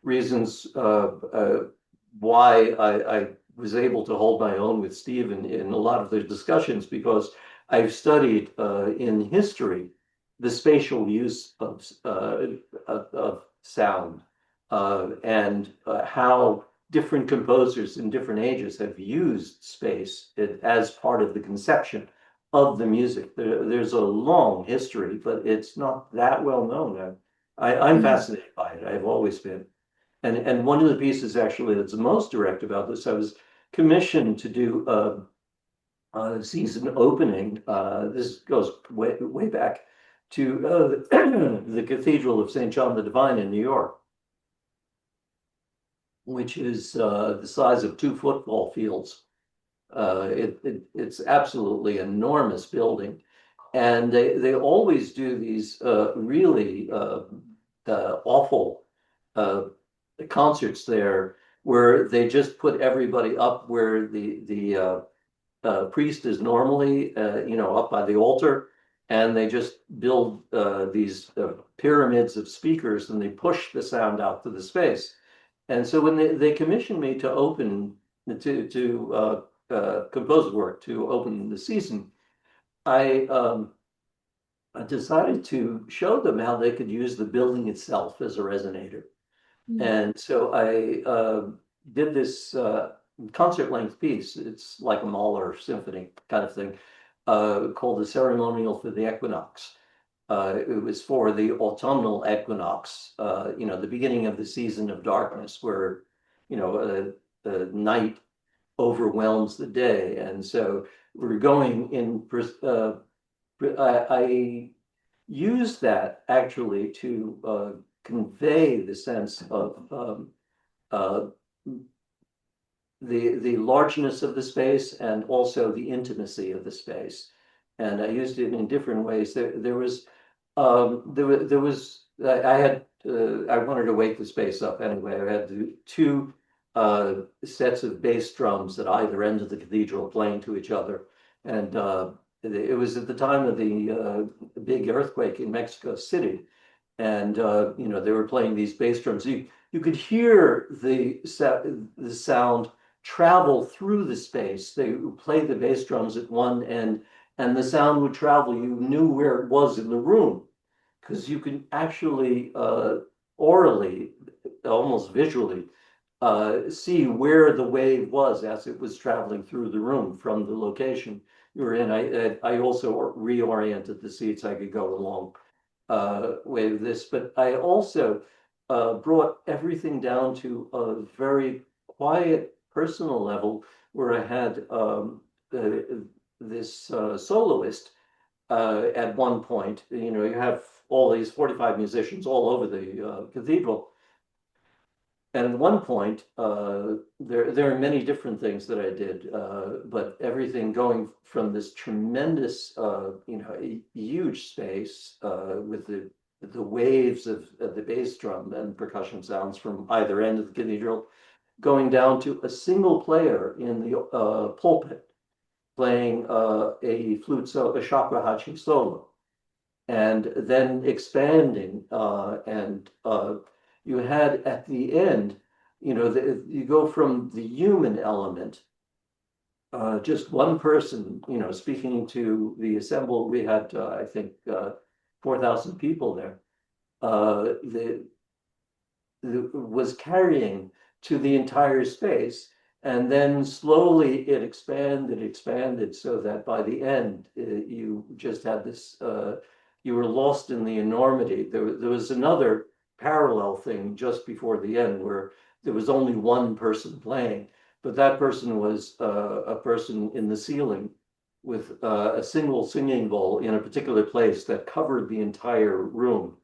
reasons why I was able to hold my own with Steve in a lot of the discussions, because I've studied in history the spatial use of sound and how different composers in different ages have used space as part of the conception of the music. There's a long history, but it's not that well known. I'm fascinated by it. I've always been. And one of the pieces actually that's most direct about this, I was commissioned to do a season opening. This goes way back to the Cathedral of St. John the Divine in New York, which is the size of 2 football fields. It's absolutely enormous building. And they always do these really awful concerts there, where they just put everybody up where the priest is normally, up by the altar, and they just build these pyramids of speakers, and they push the sound out to the space. And so when they commissioned me to open to compose work to open the season, I decided to show them how they could use the building itself as a resonator. And so I did this concert length piece. It's like a Mahler symphony kind of thing, called The Ceremonial for the Equinox. It was for the autumnal equinox, the beginning of the season of darkness, where, the night overwhelms the day. And so we're going in, I used that actually to convey the sense of the largeness of the space and also the intimacy of the space. And I used it in different ways. There was I had I wanted to wake the space up anyway. I had two sets of bass drums at either end of the cathedral playing to each other, and it was at the time of the big earthquake in Mexico City, and they were playing these bass drums. You could hear the sound travel through the space. They would play the bass drums at one end, and the sound would travel. You knew where it was in the room, because you can actually orally, almost visually, see where the wave was as it was traveling through the room from the location you were in. I also reoriented the seats. I could go along with this, but I also brought everything down to a very quiet personal level, where I had this soloist at one point. You have all these 45 musicians all over the cathedral. at one point, there are many different things that I did, but everything going from this tremendous, huge space with the waves of the bass drum and percussion sounds from either end of the cathedral, going down to a single player in the pulpit playing a flute, a shakuhachi solo, and then expanding, and you had at the end, you go from the human element, just one person, speaking to the assembled. We had, I think, 4,000 people there. The was carrying to the entire space. And then slowly it expanded so that by the end, you just had this, you were lost in the enormity. There was another parallel thing just before the end where there was only one person playing, but that person was a person in the ceiling with a single singing bowl in a particular place that covered the entire room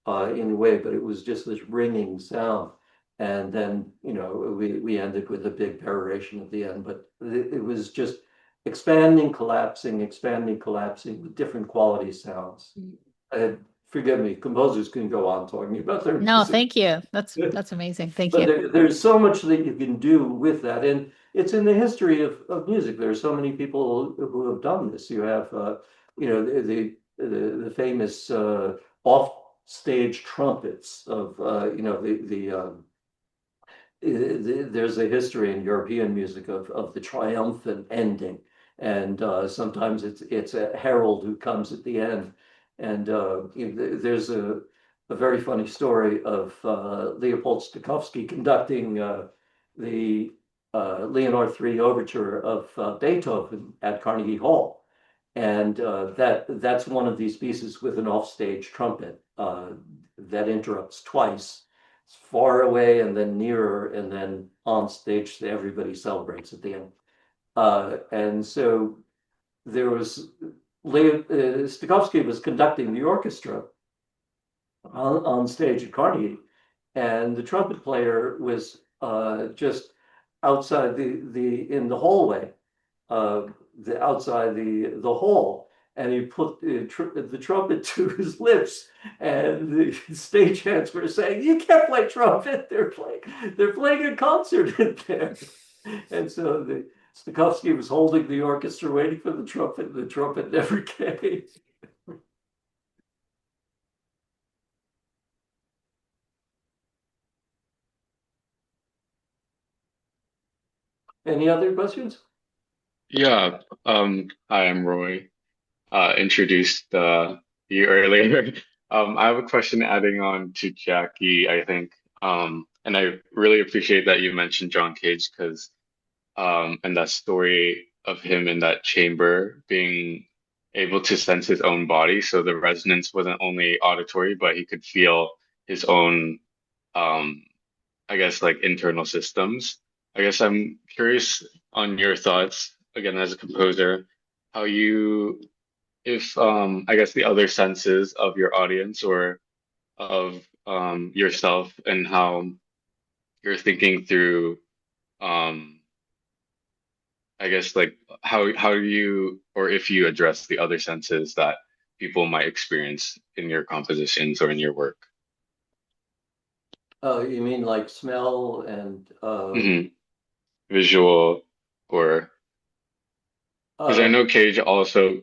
in a way, but it was just this ringing sound. And then, we ended with a big peroration at the end, but it was just expanding, collapsing with different quality sounds. Forgive me, composers can go on talking about their No, music. thank you. That's amazing. Thank But you. there's so much that you can do with that. And it's in the history of music. There are so many people who have done this. You have, the famous off stage trumpets of there's a history in European music of the triumphant ending, and sometimes it's a herald who comes at the end, and there's a very funny story of Leopold Stokowski conducting the Leonore III overture of Beethoven at Carnegie Hall. And that's one of these pieces with an offstage trumpet that interrupts twice. It's far away and then nearer, and then on stage, everybody celebrates at the end. And so there was Stokowski was conducting the orchestra on stage at Carnegie, and the trumpet player was just outside in the hallway, outside the hall, and he put the trumpet to his lips, and the stagehands were saying, "You can't play trumpet. They're playing a concert in there." And so Stokowski was holding the orchestra, waiting for the trumpet, and the trumpet never came. Any other questions? Yeah, hi, I'm Roy. Introduced you earlier. I have a question adding on to Jackie, I think. And I really appreciate that you mentioned John Cage because and that story of him in that chamber being able to sense his own body. So the resonance wasn't only auditory, but he could feel his own I guess like internal systems. I guess I'm curious on your thoughts, again, as a composer, how you, if I guess the other senses of your audience or of yourself and how you're thinking through, um, I guess like how do you or if you address the other senses that people might experience in your compositions or in your work. Oh, you mean like smell and Hmm. Visual or because I uh, know Cage also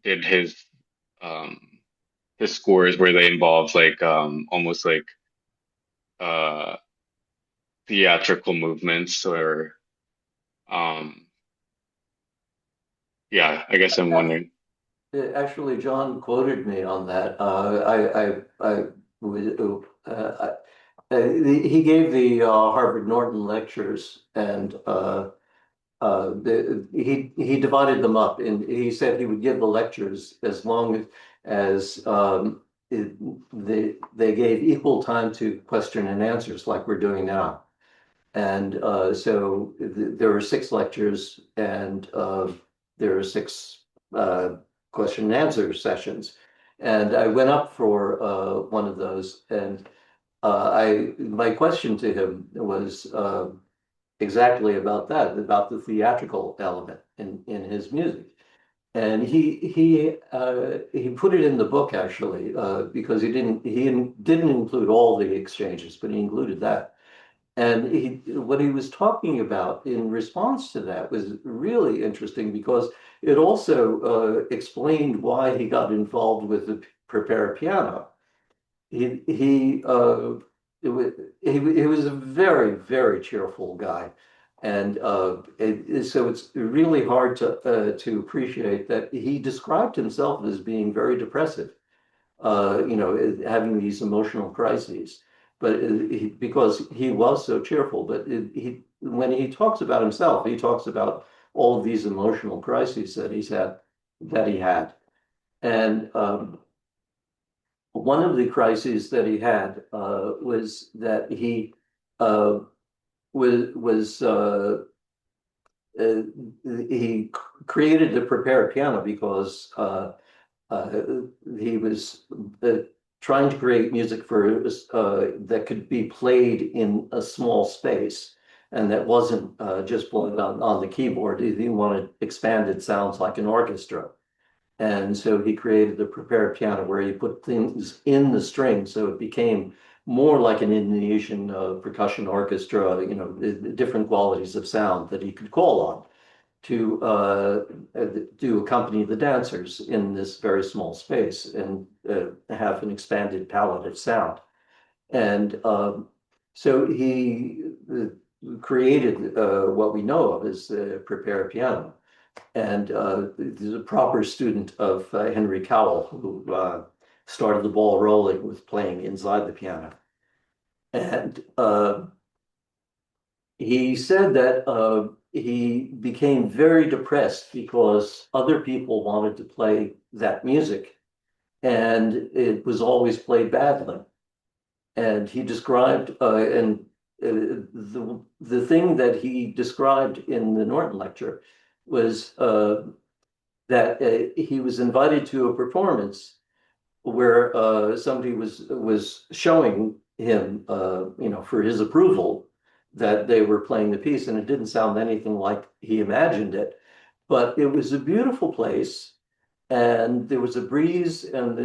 did um his scores where they involve like almost like uh theatrical movements or um yeah, I guess I'm wondering. actually, John quoted me on that. He gave the Harvard Norton lectures, and he divided them up, and he said he would give the lectures as long as they gave equal time to question and answers, like we're doing now. And so there were 6 lectures, and there are 6 question and answer sessions. And I went up for one of those, and my question to him was exactly about that, about the theatrical element in his music. And he put it in the book actually, because he didn't include all the exchanges, but he included that. And what he was talking about in response to that was really interesting because it also explained why he got involved with the prepared piano. He he was a very, very cheerful guy. And so it's really hard to appreciate that he described himself as being very depressive, having these emotional crises. But because he was so cheerful, but when he talks about himself, he talks about all of these emotional crises that he had. And one of the crises that he had was that he uh, was uh, he created the prepared piano because uh, he was trying to create music for that could be played in a small space and that wasn't just played on the keyboard. He wanted expanded sounds like an orchestra. And so he created the prepared piano where he put things in the string so it became more like an Indonesian percussion orchestra, the different qualities of sound that he could call on to accompany the dancers in this very small space and have an expanded palette of sound. And so he created what we know of as the prepared piano. And he's a proper student of Henry Cowell, who started the ball rolling with playing inside the piano. And he said that he became very depressed because other people wanted to play that music, and it was always played badly. And he described, and the thing that he described in the Norton lecture was that he was invited to a performance where somebody was showing him, for his approval that they were playing the piece, and it didn't sound anything like he imagined it. But it was a beautiful place, and there was a breeze, and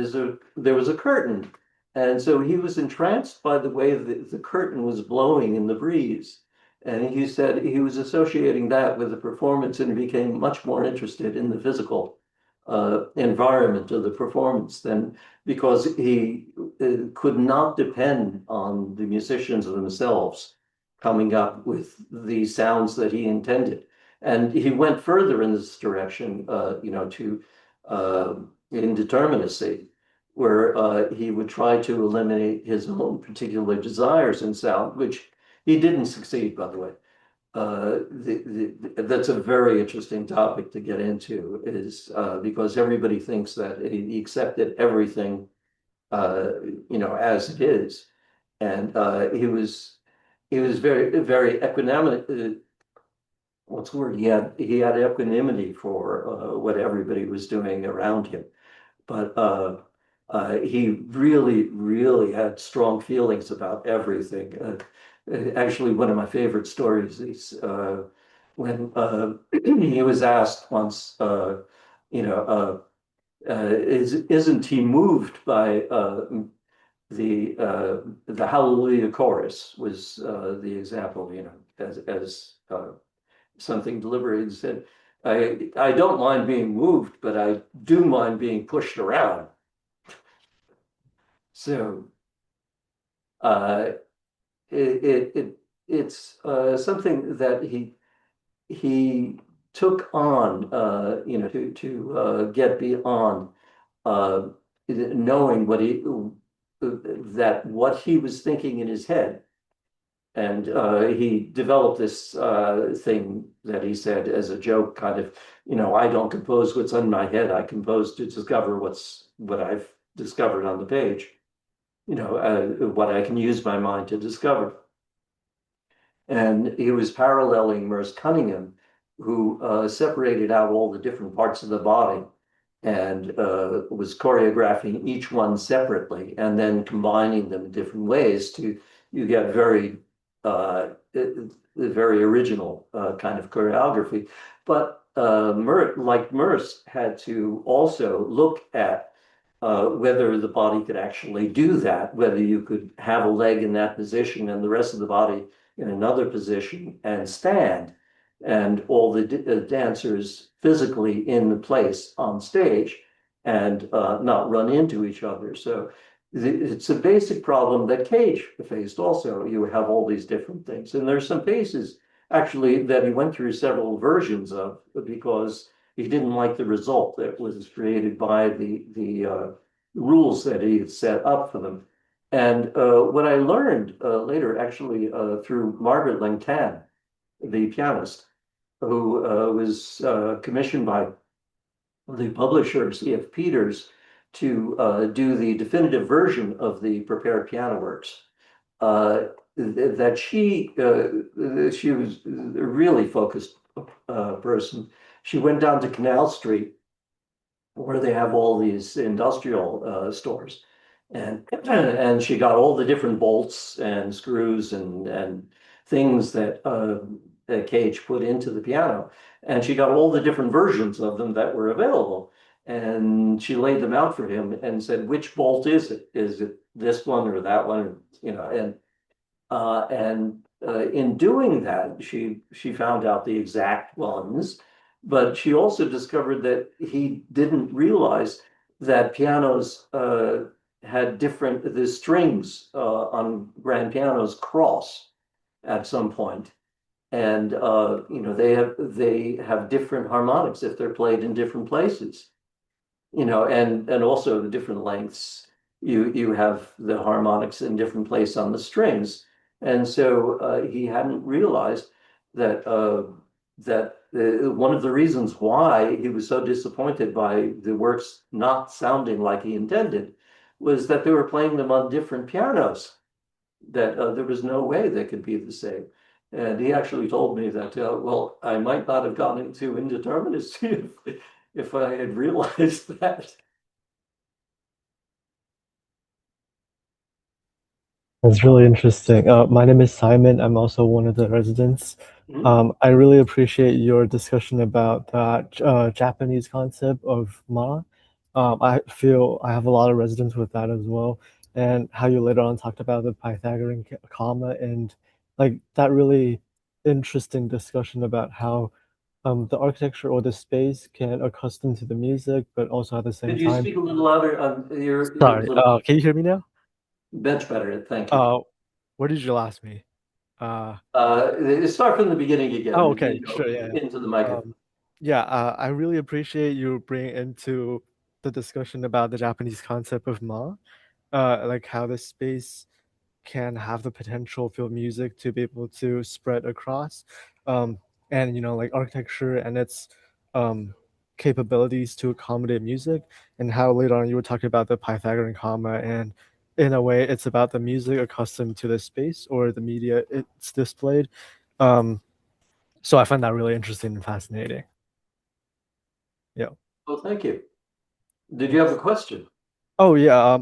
there was a curtain, and so he was entranced by the way the curtain was blowing in the breeze. And he said he was associating that with the performance and became much more interested in the physical environment of the performance than because he could not depend on the musicians themselves coming up with the sounds that he intended. And he went further in this direction, to indeterminacy, where he would try to eliminate his own particular desires in sound, which he didn't succeed, by the way. That's a very interesting topic to get into, is because everybody thinks that he accepted everything, as it is, and he was very, very equanimous. What's the word? He had equanimity for what everybody was doing around him, but he really, really had strong feelings about everything. Actually, one of my favorite stories is when he was asked once, isn't he moved by the Hallelujah chorus was the example, as something deliberate. He said, I don't mind being moved, but I do mind being pushed around. So uh, it's something that he took on, to get beyond knowing what he was thinking in his head. And he developed this thing that he said as a joke, kind of, I don't compose what's in my head. I compose to discover what I've discovered on the page, what I can use my mind to discover. And he was paralleling Merce Cunningham, who separated out all the different parts of the body and was choreographing each one separately and then combining them in different ways you get very original kind of choreography. But like Merce had to also look at whether the body could actually do that, whether you could have a leg in that position and the rest of the body in another position and stand, and all the dancers physically in the place on stage and not run into each other. So it's a basic problem that Cage faced also. You have all these different things. And there's some cases actually that he went through several versions of because he didn't like the result that was created by the rules that he had set up for them. And what I learned later, actually, through Margaret Langtan, the pianist, who was commissioned by the publisher, C.F. Peters, to do the definitive version of the prepared piano works. That she was a really focused person. She went down to Canal Street, where they have all these industrial stores, and she got all the different bolts and screws and things that Cage put into the piano, and she got all the different versions of them that were available, and she laid them out for him and said, which bolt is it? Is it this one or that one? You know, and in doing that, she found out the exact ones, but she also discovered that he didn't realize that pianos had the strings on grand pianos cross at some point. And you know, they have different harmonics if they're played in different places. You know, and also the different lengths. You have the harmonics in different place on the strings. And so he hadn't realized that one of the reasons why he was so disappointed by the works not sounding like he intended was that they were playing them on different pianos, that there was no way they could be the same. And he actually told me that, well, I might not have gotten into indeterminacy if I had realized that. That's really interesting. My name is Simon. I'm also one of the residents. I really appreciate your discussion about that Japanese concept of ma. I feel I have a lot of resonance with that as well, and how you later on talked about the Pythagorean comma and like that really interesting discussion about how the architecture or the space can accustom to the music, but also at the same Could you time. speak a little louder? You're a Sorry, little can you hear me now? much better. Thank you. Where did you last me? Start from the beginning again. Oh, okay, sure, yeah. Into the microphone. Yeah, I really appreciate you bringing into the discussion about the Japanese concept of ma, like how the space can have the potential for music to be able to spread across, and you know, like architecture and its capabilities to accommodate music, and how later on you were talking about the Pythagorean comma, and in a way, it's about the music accustomed to the space or the media it's displayed. So I find that really interesting and fascinating. Yeah. Well, thank you. Did you have a question? Oh yeah.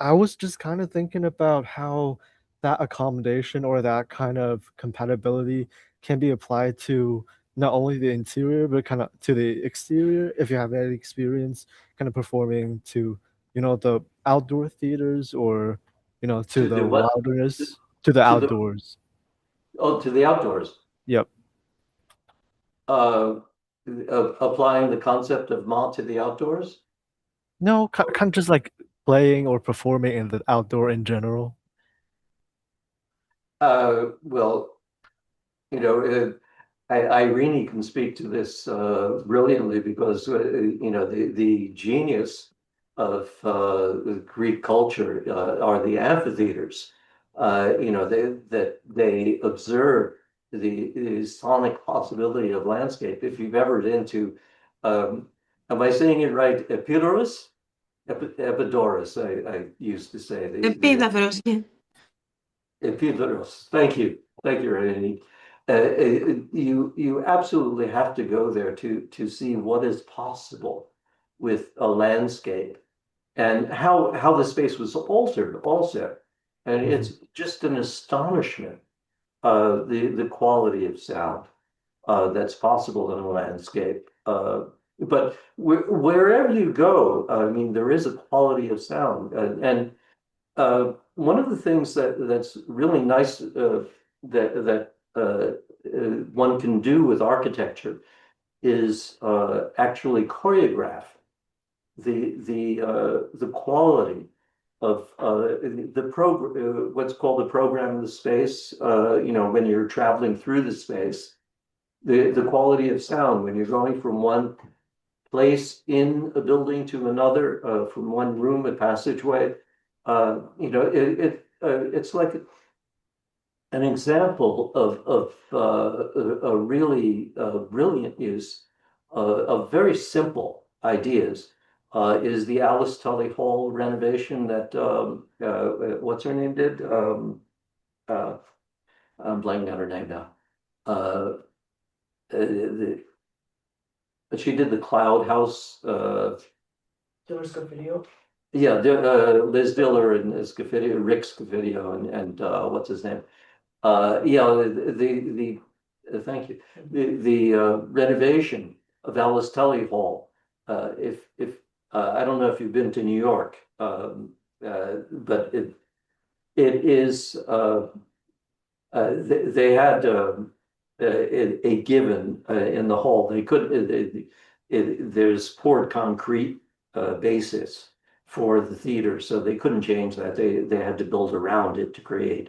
I was just kind of thinking about how that accommodation or that kind of compatibility can be applied to not only the interior but kind of to the exterior. If you have any experience kind of performing to, you know, the outdoor theaters or, you know, to the the what? wilderness, to the To the outdoors. to the outdoors. Yep. Uh, Applying the concept of ma to the outdoors. No, kind of just like playing or performing in the outdoor in general. Well, you know, Irene can speak to this brilliantly because you know the genius of Greek culture are the amphitheaters. You know, they observe the sonic possibility of landscape. If you've ever been to, am I saying it right? Epidaurus? Epidaurus, I used to say. Επίδαυρος, yeah. Epidaurus. Thank you, Irene. You absolutely have to go there to see what is possible with a landscape, and how the space was altered also. And it's just an astonishment, the quality of sound that's possible in a landscape. But wherever you go, I mean, there is a quality of sound. And one of the things that's really nice that one can do with architecture is actually choreograph the quality of the program, what's called the program of the space. When you're traveling through the space, the quality of sound when you're going from one place in a building to another, from one room, a passageway. It's like an example of a really brilliant use of very simple ideas. Is the Alice Tully Hall renovation that what's her name did? I'm blanking on her name now. The, she did the Cloud House. Diller's good video. Yeah, Liz Diller and Scafidio, Rick Scafidio, and what's his name? Yeah, thank you. The renovation of Alice Tully Hall. If I don't know if you've been to New York, but it is they had a given in the hall. They could there's poured concrete basis for the theater, so they couldn't change that. They had to build around it to create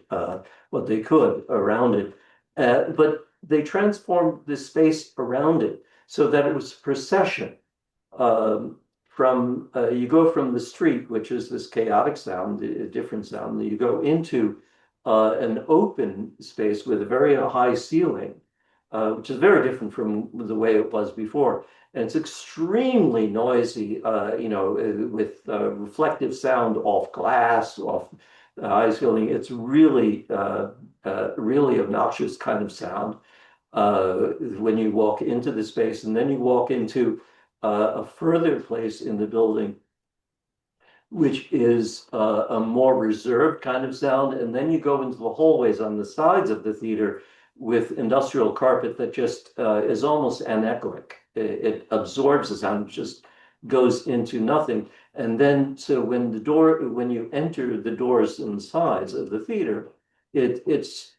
what they could around it. But they transformed the space around it so that it was a procession. From you go from the street, which is this chaotic sound, a different sound. You go into an open space with a very high ceiling, which is very different from the way it was before. And it's extremely noisy, with reflective sound off glass, off the high ceiling. It's really, really obnoxious kind of sound when you walk into the space. And then you walk into a further place in the building, which is a more reserved kind of sound. And then you go into the hallways on the sides of the theater with industrial carpet that just is almost anechoic. It absorbs the sound, just goes into nothing. And then, so when you enter the doors and sides of the theater,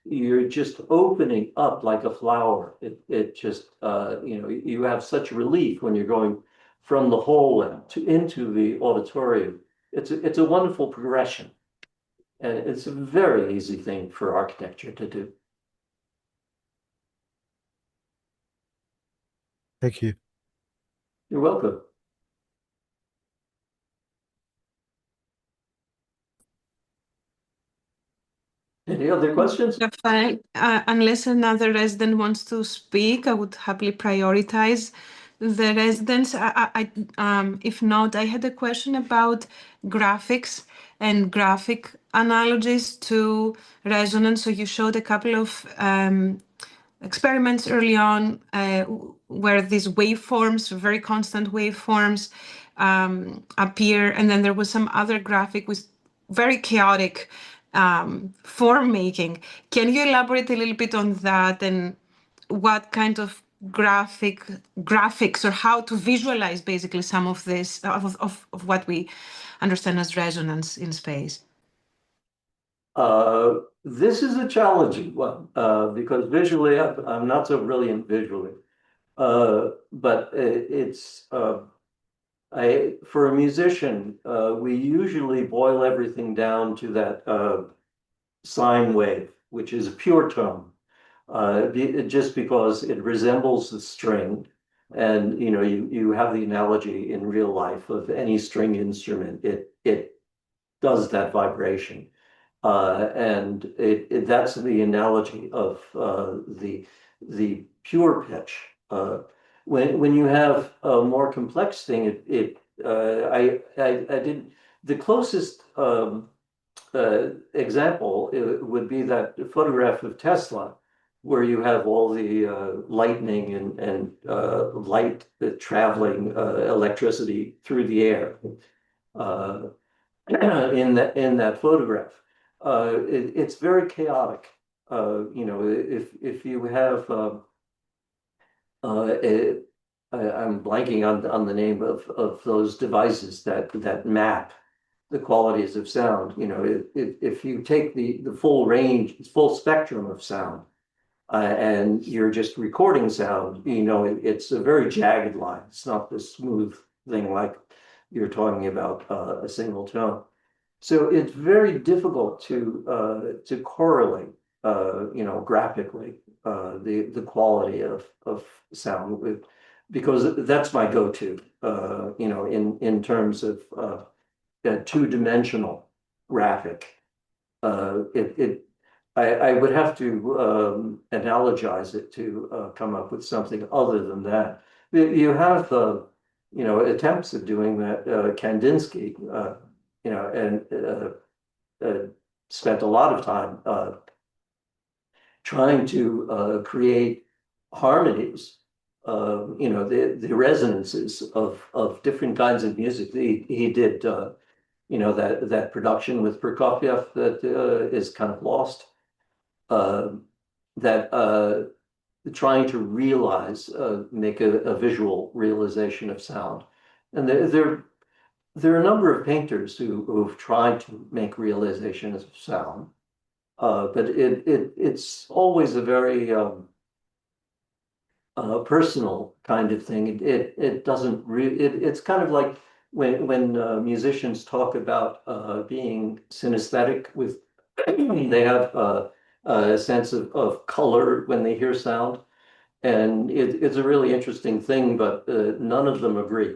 you're just opening up like a flower. It just, you have such relief when you're going from the hallway into the auditorium. It's a wonderful progression. And it's a very easy thing for architecture to do. Thank you. You're welcome. Any other questions? Raphael, unless another resident wants to speak, I would happily prioritize the residents. If not, I had a question about graphics and graphic analogies to resonance. So you showed a couple of experiments early on where these waveforms, very constant waveforms, appear, and then there was some other graphic with very chaotic form making. Can you elaborate a little bit on that and what kind of graphics or how to visualize basically some of this of what we understand as resonance in space? This is a challenging one because visually I'm not so brilliant visually, but it's for a musician we usually boil everything down to that sine wave, which is a pure tone, just because it resembles the string, and you have the analogy in real life of any string instrument. It does that vibration. And that's the analogy of the pure pitch. When you have a more complex thing, I did the closest example would be that photograph of Tesla where you have all the lightning and light traveling electricity through the air in that photograph. It's very chaotic. If you have I'm blanking on the name of those devices that map the qualities of sound. If you take the full range, full spectrum of sound, and you're just recording sound, it's a very jagged line. It's not this smooth thing like you're talking about a single tone. So it's very difficult to correlate, graphically, the quality of sound because that's my go-to, in terms of two-dimensional graphic. I would have to analogize it to come up with something other than that. You have attempts at doing that. Kandinsky, and spent a lot of time trying to create harmonies, the resonances of different kinds of music. He did, that production with Prokofiev that is kind of lost. That trying to realize, make a visual realization of sound, and there are a number of painters who've tried to make realizations of sound, but it's always a very personal kind of thing. It doesn't it's kind of like when musicians talk about being synesthetic with they have a sense of color when they hear sound, and it's a really interesting thing, but none of them agree.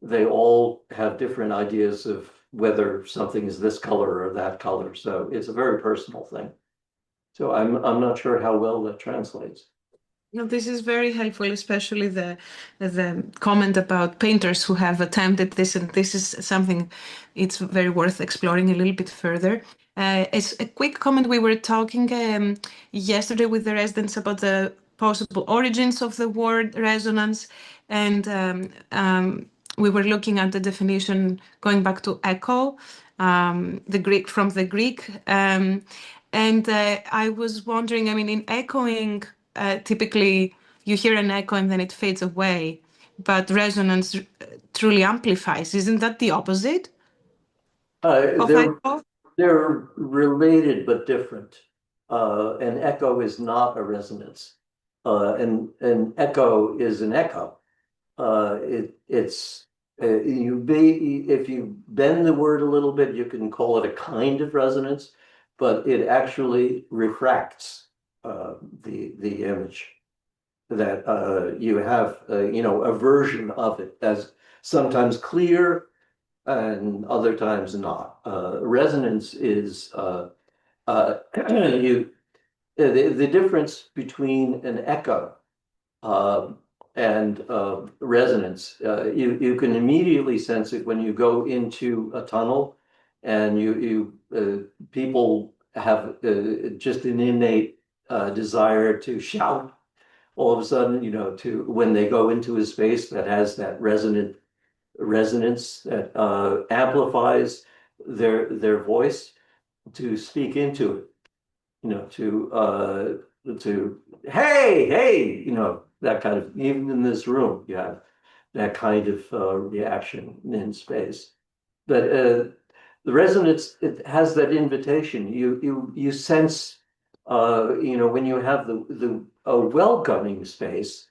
They all have different ideas of whether something is this color or that color. So it's a very personal thing. So I'm not sure how well that translates. No, this is very helpful, especially the comment about painters who have attempted this, and this is something it's very worth exploring a little bit further. As a quick comment, we were talking yesterday with the residents about the possible origins of the word resonance, and we were looking at the definition going back to echo, the Greek from the Greek, and I was wondering, I mean, in echoing. Typically, you hear an echo and then it fades away, but resonance truly amplifies. Isn't that the opposite of echo? They're related but different. An echo is not a resonance. And an echo is an echo. It's if you bend the word a little bit, you can call it a kind of resonance, but it actually refracts the image, that you have a version of it as sometimes clear and other times not. Resonance is the difference between an echo and resonance. You can immediately sense it when you go into a tunnel, and people have just an innate desire to shout all of a sudden, to when they go into a space that has that resonance that amplifies their voice, to speak into it, to hey, that kind of, even in this room, you have that kind of reaction in space. But the resonance, it has that invitation. You sense, when you have a welcoming space,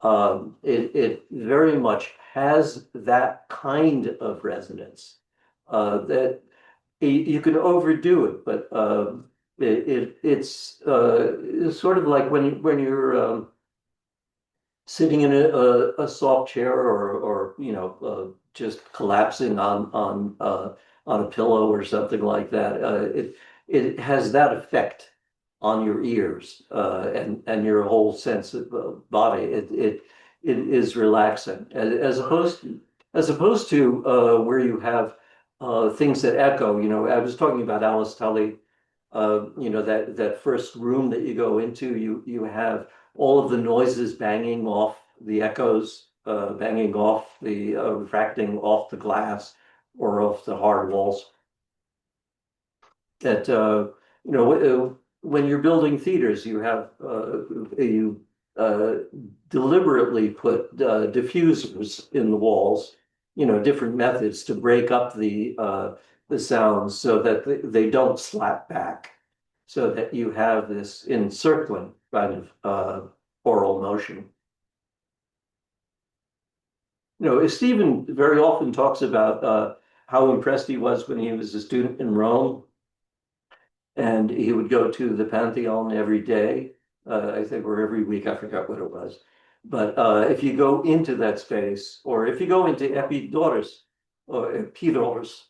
it very much has that kind of resonance, that you can overdo it, but it's sort of like when you're sitting in a soft chair, or just collapsing on a pillow or something like that. It has that effect on your ears, and your whole sense of body. It is relaxing, as opposed to where you have things that echo. I was talking about Alice Tully You know, that first room that you go into, you have all of the noises banging off the echoes, banging off the refracting off the glass or off the hard walls. That you know, when you're building theaters, you have you deliberately put diffusers in the walls, you know, different methods to break up the sounds so that they don't slap back, so that you have this encircling kind of oral motion. You know, Stephen very often talks about how impressed he was when he was a student in Rome, and he would go to the Pantheon every day, I think, or every week, I forgot what it was. But if you go into that space, or if you go into Epidaurus or Epidaurus,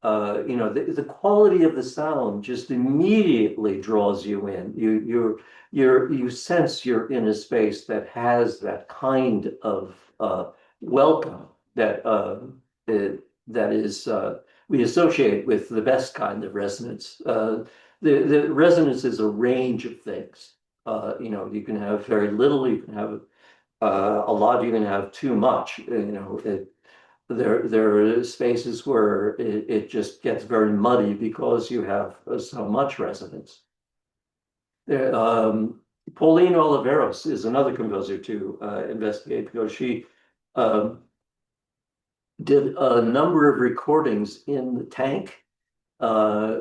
you know, the quality of the sound just immediately draws you in. You sense you're in a space that has that kind of welcome that that is we associate with the best kind of resonance. The resonance is a range of things. You know, you can have very little, you can have a lot, you can have too much. You know, there are spaces where it just gets very muddy because you have so much resonance. There, Pauline Oliveros is another composer to investigate, because she did a number of recordings in the Tank,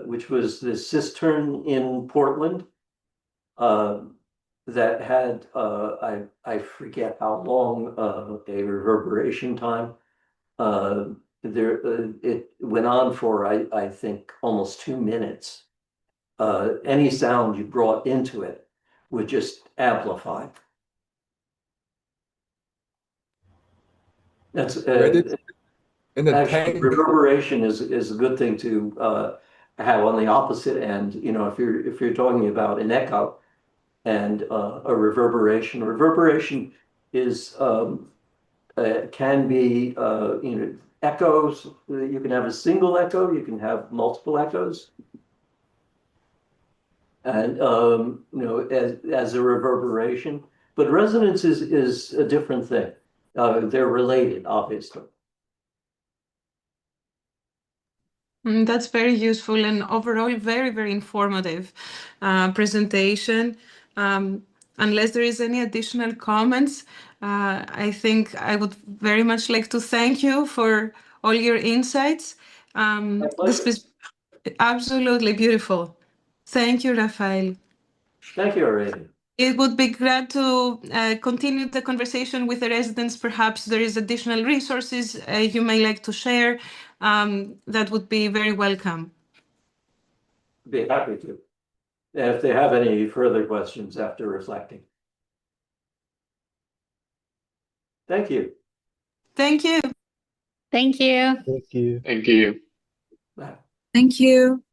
which was the cistern in Portland, that had I forget how long a reverberation time. It went on for I think almost 2 minutes. Any sound you brought into it would just amplify. That's Where did in the actually, tank? reverberation is a good thing to have on the opposite end. You know, if you're talking about an echo and a reverberation. Reverberation is can be you know, echoes. You can have a single echo. You can have multiple echoes, and you know, as a reverberation. But resonance is a different thing. They're related, obviously. That's very useful and overall very, very informative presentation. Unless there is any additional comments, I think I would very much like to thank you for all your insights. My This pleasure. was absolutely beautiful. Thank you, Raphael. Thank you, Aurelia. It would be great to continue the conversation with the residents. Perhaps there is additional resources you may like to share. That would be very welcome. Be happy to. And if they have any further questions after reflecting. Thank you. Thank you. Thank you. Thank you. Thank you. Bye. Thank you.